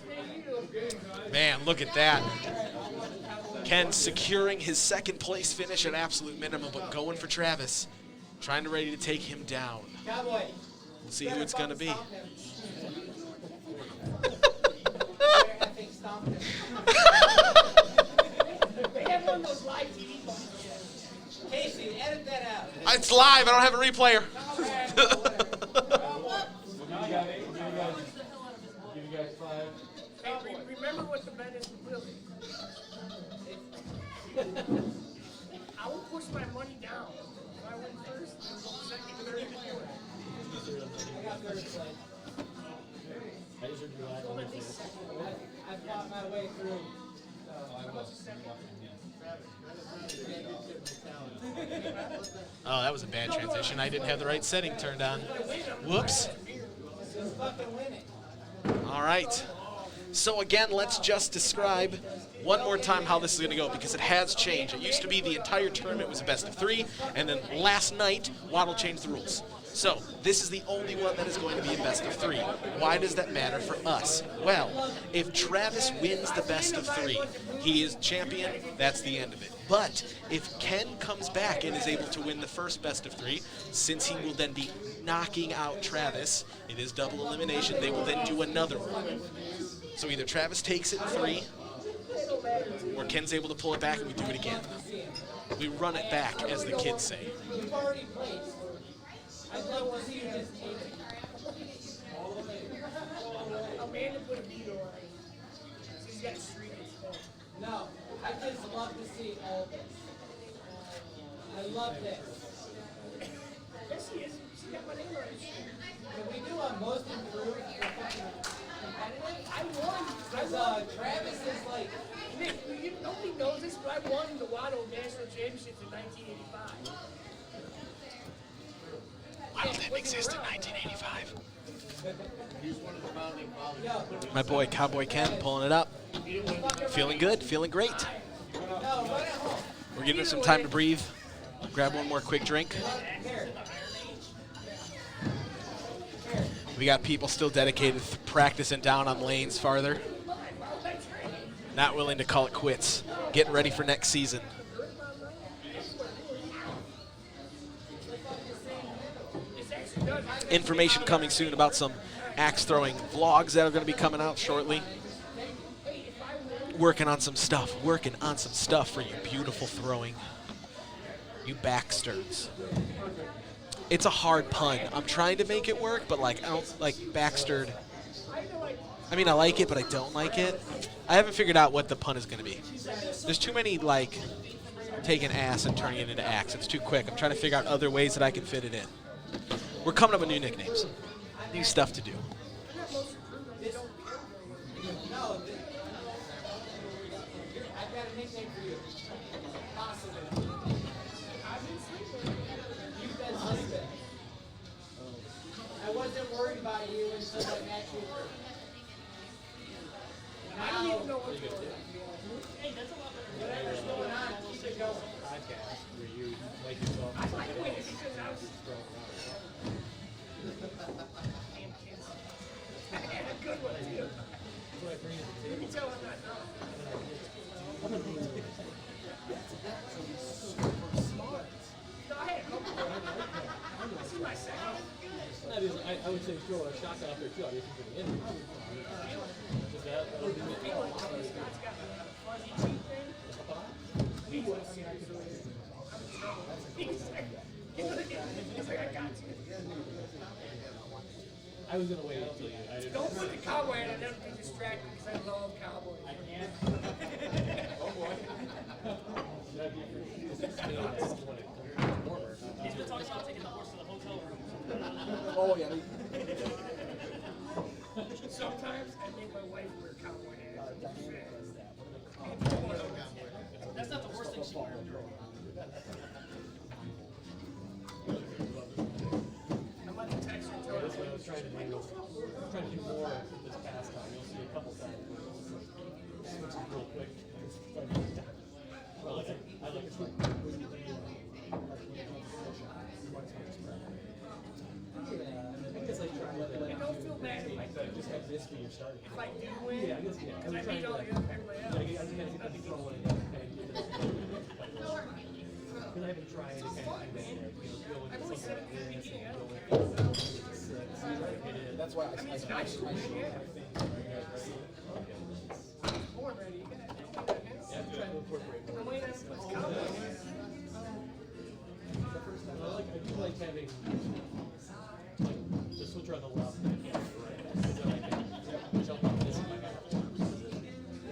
Man, look at that. Ken securing his second place finish at absolute minimum, but going for Travis. Trying to ready to take him down. Cowboy. We'll see who it's going to be. They have one of those live TV buttons. Casey, edit that out. It's live. I don't have a replayer. Give you guys 5. Hey, remember what the bet is with Willie. I will push my money down. If I win first, then go second, third, and fourth. I got third place. I've fought my way through. Oh, that was a bad transition. I didn't have the right setting turned on. Whoops. Just fucking win it. All right. So again, let's just describe one more time how this is going to go, because it has changed. It used to be the entire tournament was a best of 3, and then last night, Waddle changed the rules. So this is the only one that is going to be a best of 3. Why does that matter for us? Well, if Travis wins the best of 3, he is champion, that's the end of it. But if Ken comes back and is able to win the first best of 3, since he will then be knocking out Travis, it is double elimination, they will then do another one. So either Travis takes it in 3, or Ken's able to pull it back and we do it again. We run it back, as the kids say. You've already played. I'd love to see you just take it. Amanda put a veto on it. She's got a streak instead. No, I just love to see all this. I love this. Yes, she is. She got my name on it. Can we do a most improved for fucking competitive? I won. Because Travis is like, Nick, nobody knows this, but I won the Waddle National Championships in 1985. Waddle didn't exist in 1985. He's one of the founding fathers. My boy Cowboy Ken pulling it up. Feeling good, feeling great. We're giving him some time to breathe. Grab one more quick drink. We got people still dedicated to practicing down on lanes farther. Not willing to call it quits. Getting ready for next season. Information coming soon about some axe throwing vlogs that are going to be coming out shortly. Working on some stuff for you beautiful throwing. You backstards. It's a hard pun. I'm trying to make it work, but like I don't like backstirred. I mean, I like it, but I don't like it. I haven't figured out what the pun is going to be. There's too many like taking ass and turning it into axe. It's too quick. I'm trying to figure out other ways that I can fit it in. We're coming up with new nicknames, new stuff to do. no, I've got a nickname for you. Possibly. You've been sleeping. I wasn't worried about you until I met you. I don't even know what's going on. Whatever's going on, keep it going. Podcast where you make yourself. I like the way this because I was I had a good one too. You can tell I'm not drunk. No, I had a couple. This is my second. That is, I would say throw a shot out there too. I guess for the end. Just that'll do it. Scott's got a fuzzy cheek thing. He was serious. He's like, I got you. I was gonna wait until you. I didn't. Don't put the cowboy in, I'll never be distracted because I love cowboys. I can't. Oh boy. That'd be for 16 when it comes warmer. He's been talking about taking the horse to the hotel room. Oh yeah. Sometimes I make my wife wear cowboy hats. That's not the worst thing she can do. I'm on the text and tell her. That's what I was trying to do. I was trying to do more this past time. You'll see a couple times. Switch it real quick. Well, I like it. I guess I tried that. And don't feel bad if I Just have this for your starting. if I do win. Yeah, I guess, yeah. Because I beat all everybody else. I just gotta get the control and get this. Because I haven't tried to kind of do that yet. Go with I've always something said like it this from the and beginning. go with 6, try to get in. That's why I mean, it's nice to win, yeah. Born ready. You gotta do that, man. Yeah, I'm trying to incorporate more. I'm waiting on some cowboy hats. I do like having like the switcher on the left and the right. Because then I can jump on this if I have to. There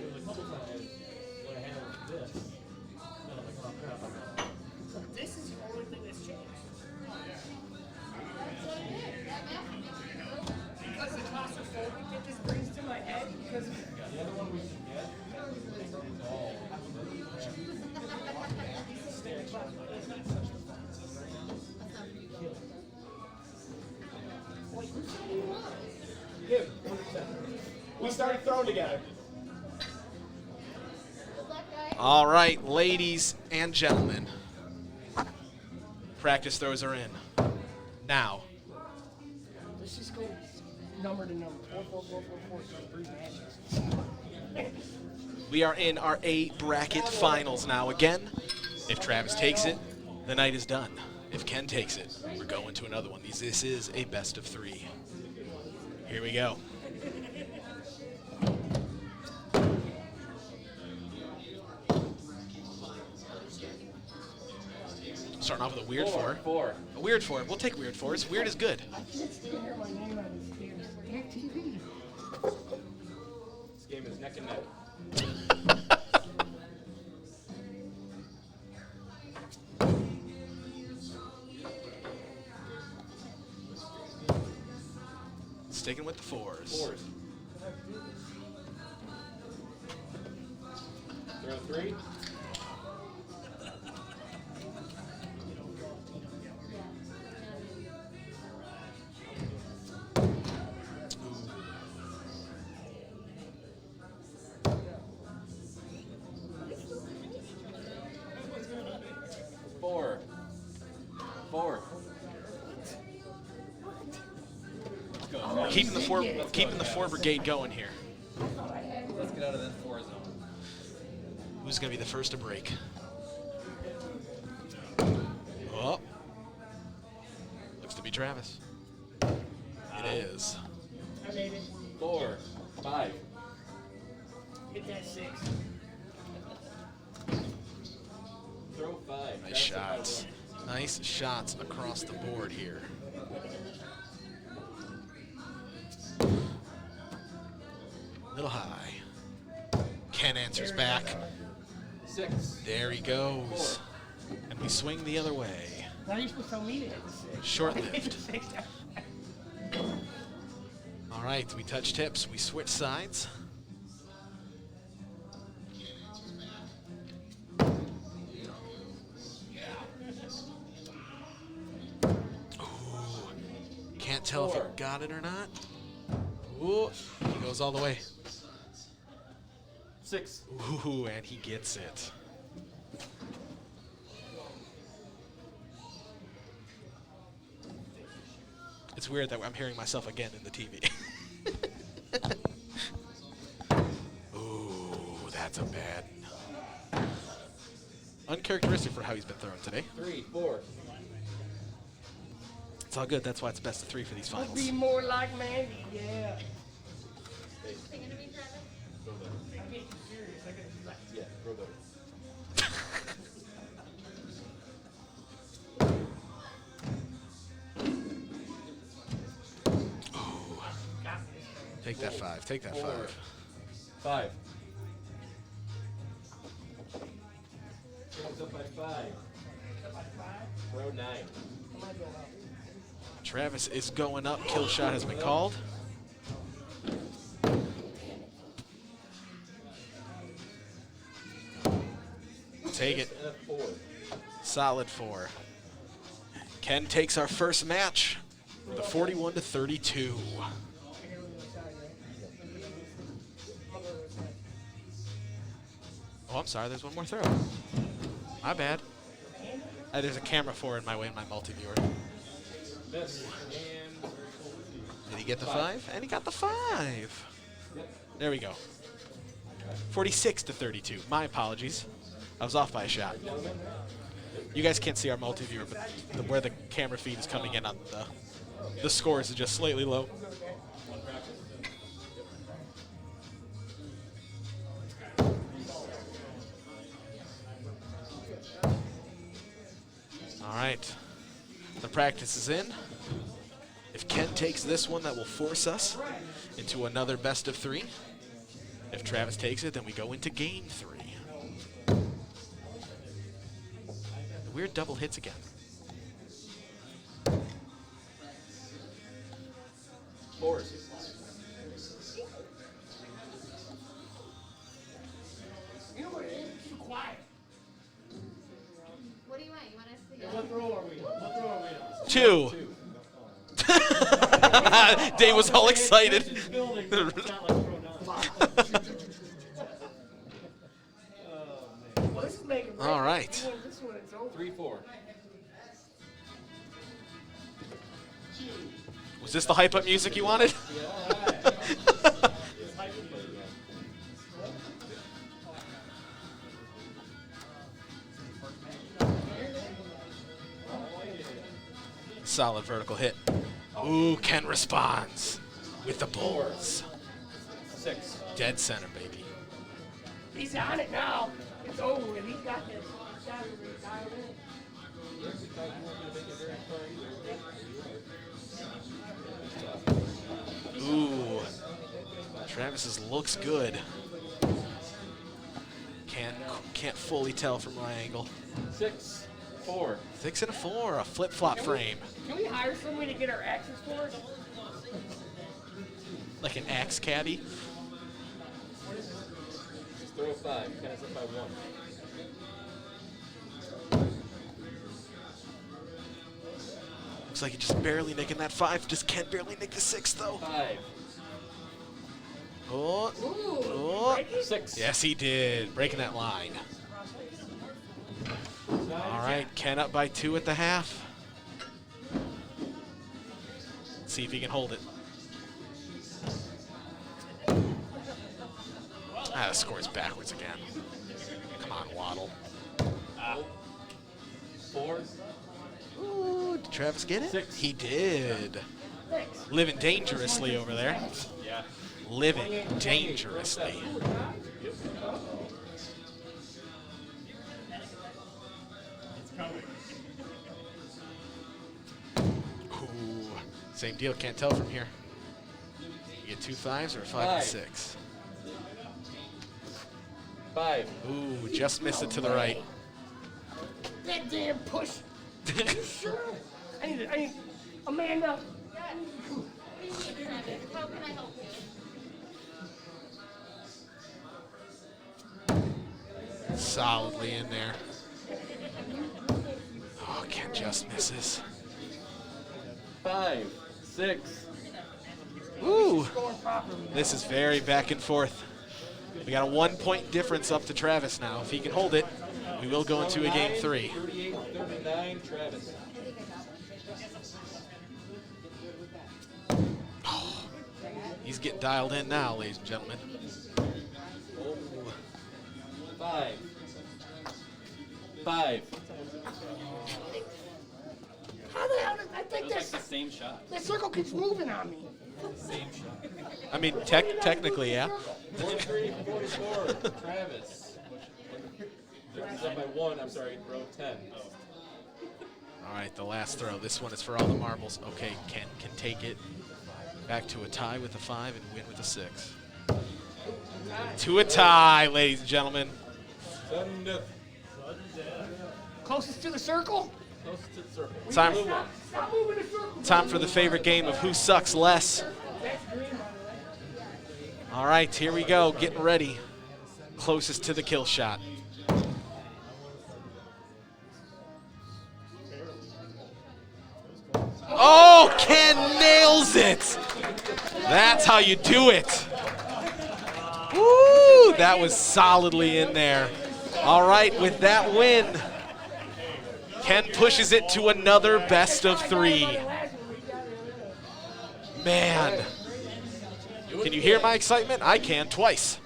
was a couple times when I had this, and I'm like, oh crap, I'm not. This is the only thing that's changed. Because the claustrophobic that this brings to my head. Because The other one we should get is all. We started throwing thrown together. All right, ladies and gentlemen. Practice throws are in. Now, Let's just go number to number. 4, 4, 4, 4, 4, 3 matches. we are in our A bracket finals now. Again, if Travis takes it, the night is done. If Ken takes it, we're going to another one. This is a best of 3. Here we go. Starting off with a weird 4. 4. A weird 4. We'll take weird 4s. Weird is good. I can't stand hear my name on this damn TV. This game is neck and neck. Sticking with the 4s. 4s. Throw 3. Four. Let's go. Keeping the 4 brigade going here. Let's get out of that 4 zone. Who's going to be the first to break? Oh. Looks to be Travis. It is. I made it. 4, 5. Hit that 6. Throw 5. Nice shots. Nice shots across the board here. Little high. Ken answers back. 6. There he goes. And we swing the other way. Now you're supposed to tell me to hit the 6. Short-lived. 6. All right, we touch tips. We switch sides. Can't tell if he got it or not. Ooh, he goes all the way. 6. Ooh, and he gets it. It's weird that I'm hearing myself again in the TV. Ooh, that's a bad. Uncharacteristic for how he's been thrown today. 3, 4. It's all good. That's why it's best of 3 for these I'll finals. be more like Mandy, yeah. Throw better. I'm getting serious. I gotta be like, Yeah, throw better. got this. Take that 5. Take that 5. 5. Comes up by 5. Throw 9. Travis is going up. Kill shot has been called. Take it. And a 4. Solid 4. Ken takes our first match. The 41-32. Oh, I'm sorry. There's one more throw. My bad. There's a camera 4 in my way in my multi-viewer. Miss. And Did he get the 5? And he got the 5. There we go. 46-32. My apologies. I was off by a shot. You guys can't see our multi-viewer, but where the camera feed is coming in on the scores is just slightly low. All right. The practice is in. If Ken takes this one, that will force us into another best of 3. If Travis takes it, then we go into game 3. The weird double hits again. Fours. You know what it is? It's too quiet. What do you want? You want us to Yeah, go? what throw are we? What throw are we on? 2. Dave was all excited. Building, but it's not like throw down. Well, this is making break. All right. If you win this one, it's over. 3-4. Was this the hype up music you wanted? Solid vertical hit. Ooh, Ken responds with the Bulls. 6. Dead center, baby. He's on it now. It's over with. He's got this. He's got it dialed in. Ooh. Travis's looks good. Can't fully tell from my angle. 6-4. 6 and a 4, a flip-flop frame. Can we hire somebody to get our axes for us? Like an axe caddy. Just throw a 5. Kind of up by 1. Looks like he just barely nicking that 5. Just can't barely nick the 6 though. 5. Oh, Ooh. oh. 6. Yes, he did. Breaking that line. All right, Ken up by 2 at the half. Let's see if he can hold it. Ah, the score is backwards again. Come on, Waddle. 4. Ooh, did Travis get it? 6. He did. Thanks. Living dangerously over there. Yeah. Living dangerously. It's coming. Ooh, same deal. Can't tell from here. You get 2 5s or a 5 and 6. 5. Ooh, just missed it to the right. That damn push. Sure. I need Amanda. How can I help you? Solidly in there. Oh, Ken just misses. 5. 6. Ooh, this is very back and forth. We got a 1-point difference up to Travis now. If he can hold it, we will go into a game 3. 38-39, Travis. Oh, he's getting dialed in now, ladies and gentlemen. 5. 5. How the hell did I think It was like this? the same shot. That circle keeps moving on me. Same shot. I mean, technically, yeah. 43-44, Travis. It's up by 1, I'm sorry, row 10. All right, the last throw. This one is for all the marbles. Okay, Ken can take it back to a tie with a 5 and win with a 6. To a tie, ladies and gentlemen. Sudden death. Closest to the circle? Close to the circle. Time, Blue one. Stop moving the circle. time for the favorite game of who sucks less. That's green, by the way. All right, here we go. Getting ready. Closest to the kill shot. Oh, Ken nails it. That's how you do it. Woo, that was solidly in there. All right, with that win, Ken pushes it to another best of 3. Man, can you hear my excitement? I can twice.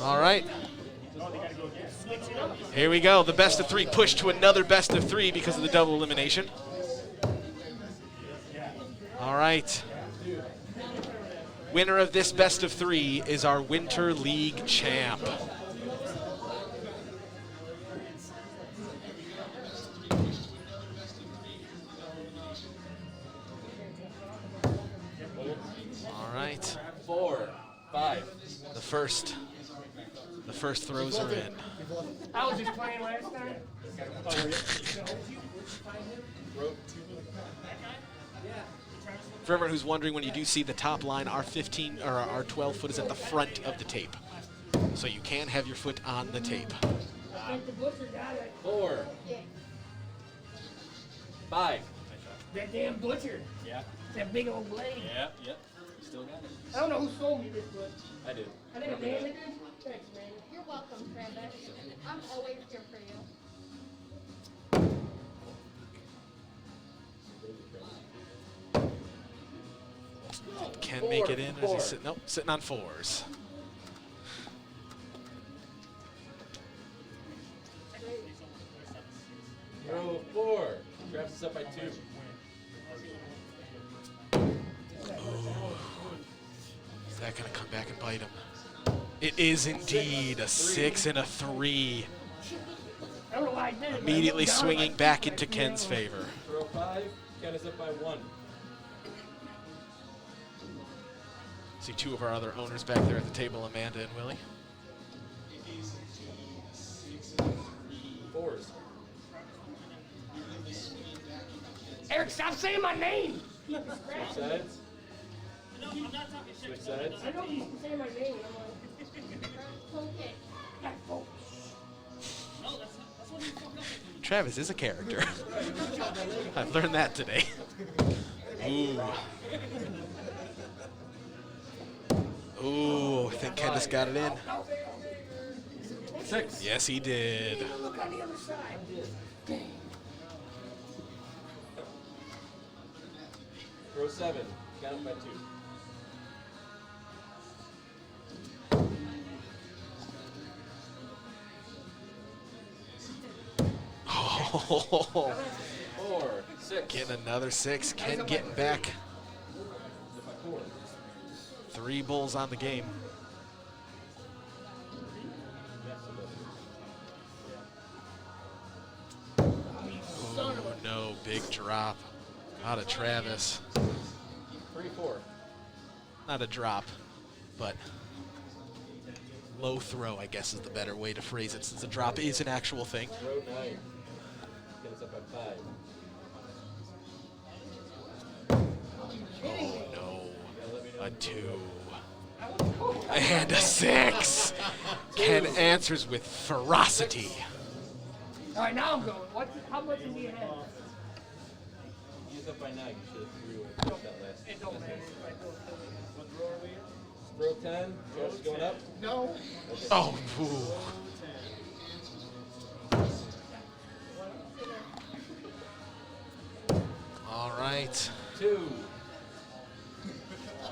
All right. Here we go. The best of 3 pushed to another best of 3 because of the double elimination. All right. Winner of this best of 3 is our Winter League champ. All right. 4. 5. The first throws are in. I was just playing last time. Row 2. For everyone who's wondering, when you do see the top line, our 15 or our 12 foot is at the front of the tape, so you can have your foot on the tape. I think the butcher got it. 4. 5. That damn butcher. Yeah. That big old blade. Yeah. Yep. Still got it. I don't know who sold me this, but I do. I think a man did. Thanks, man. You're welcome, Travis. I'm always here for you. Ken make it in, or is he sitting? Nope, sitting on 4s. Row 4. Travis is up by 2. Is that going to come back and bite him? It is indeed a 6 and a 3. I don't know why I did it. Immediately swinging back into Ken's favor. Row 5. Ken is up by 1. See 2 of our other owners back there at the table, Amanda and Willie. 4s. Eric, stop saying my name. Switch sides. No, I'm not talking shit. Switch sides. I know you say my name. I'm Okay. like, oh. No, that's what you fuck up with. Travis is a character. I've learned that today. Ooh. Ooh, I think Ken just got it in. 6. Yes, he did. Look on the other side. Row 7. Got up by 2. Oh, 4. 6. getting another 6. Ken getting back. 4. 3 bulls on the game. Oh no, big drop out of Travis. 3, 4. Not a drop, but low throw, I guess is the better way to phrase it, since a drop is an actual thing. Row 9. Ken is up by 5. Oh no, a 2. And a 6. Ken answers with ferocity. All right, now I'm going. How much is he ahead? He's up by 9. You should have 3 when you that last. It don't matter. Row 10. Travis is going up. No. Oh, ooh. All right, 2.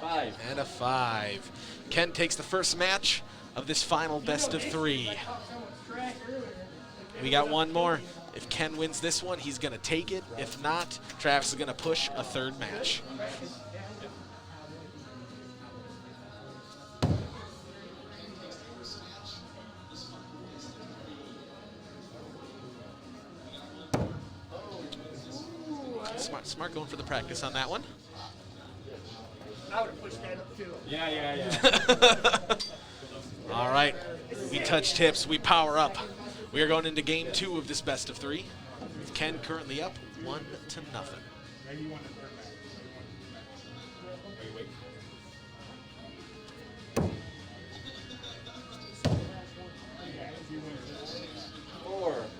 5. and a 5. Ken takes the first match of this final best of 3. We got one more. If Ken wins this one, he's going to take it. If not, Travis is going to push a 3rd match. Smart going for the practice on that one. I would have pushed that up too. Yeah. All right, we touch tips, we power up. We are going into game 2 of this best of 3. With Ken currently up 1-0. Maybe you want the third match. Wait.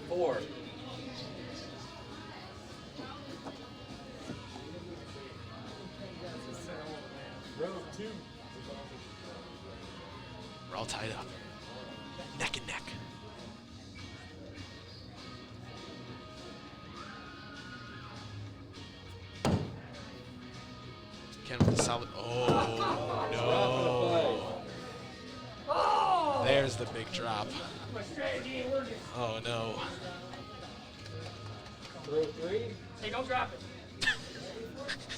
4. Row 2. We're all tied up. Neck and neck. Ken with a solid. Oh, no. There's the big drop. My strategy ain't working. Oh, no. Row 3. Hey, don't drop it.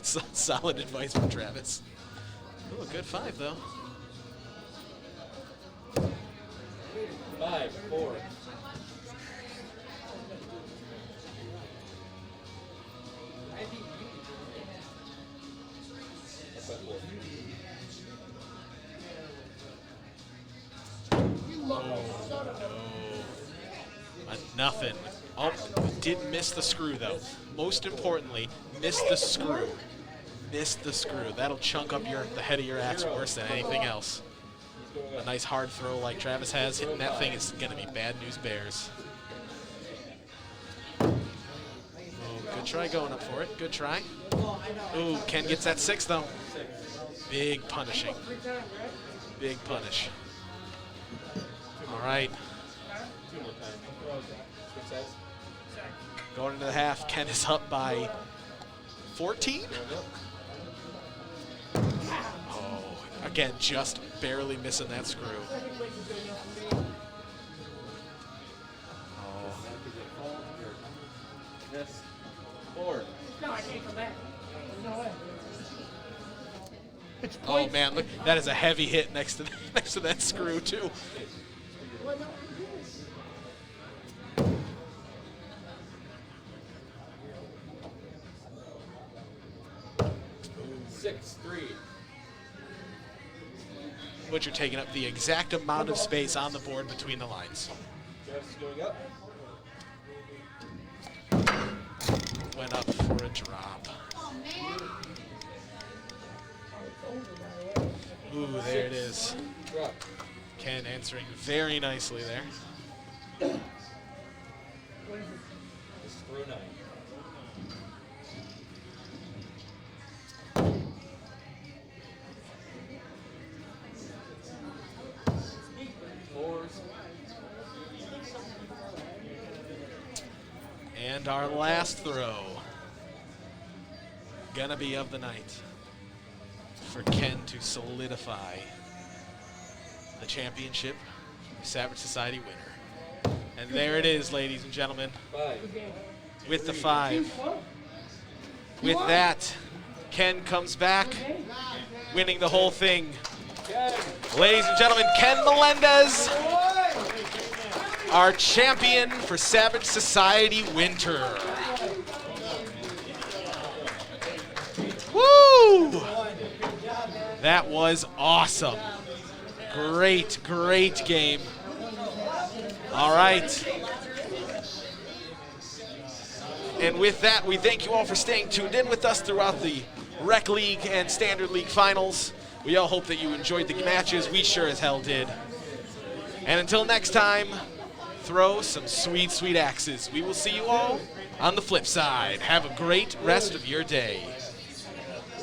Solid advice from Travis. Oh, good 5, though. 5. 4. Up by 4. Nothing. Oh, did miss the screw, though. Most importantly, missed the screw. Missed the screw. That'll chunk up the head of your axe worse than anything else. A nice hard throw like Travis has, hitting that thing is going to be bad news bears. Oh, Good try going up for it. Good try. Ooh, Ken gets that 6 though. Big punishing. Big punish. All right. Going into the half, Ken is up by 14. Oh, again, just barely missing that screw. Yes. Forward. No, I can't come back. There's no way. Oh man, look, that is a heavy hit next to that screw too. Well, no. 6-3. Which are taking up the exact amount of space on the board between the lines. Just going up. Went up for a drop. Ooh, there it is. Drop. Ken answering very nicely there. This is throw 9. Fours. And our last throw. Gonna be of the night for Ken to solidify the championship, Savage Society winner. And there it is, ladies and gentlemen, 5. with the 5. With that, Ken comes back, winning the whole thing. Ladies and gentlemen, Ken Melendez, our champion for Savage Society Winter. Woo! That was awesome. Great, great game. All right. And with that, we thank you all for staying tuned in with us throughout the Rec League and Standard League finals. We all hope that you enjoyed the matches. We sure as hell did. And until next time, throw some sweet, sweet axes. We will see you all on the flip side. Have a great rest of your day.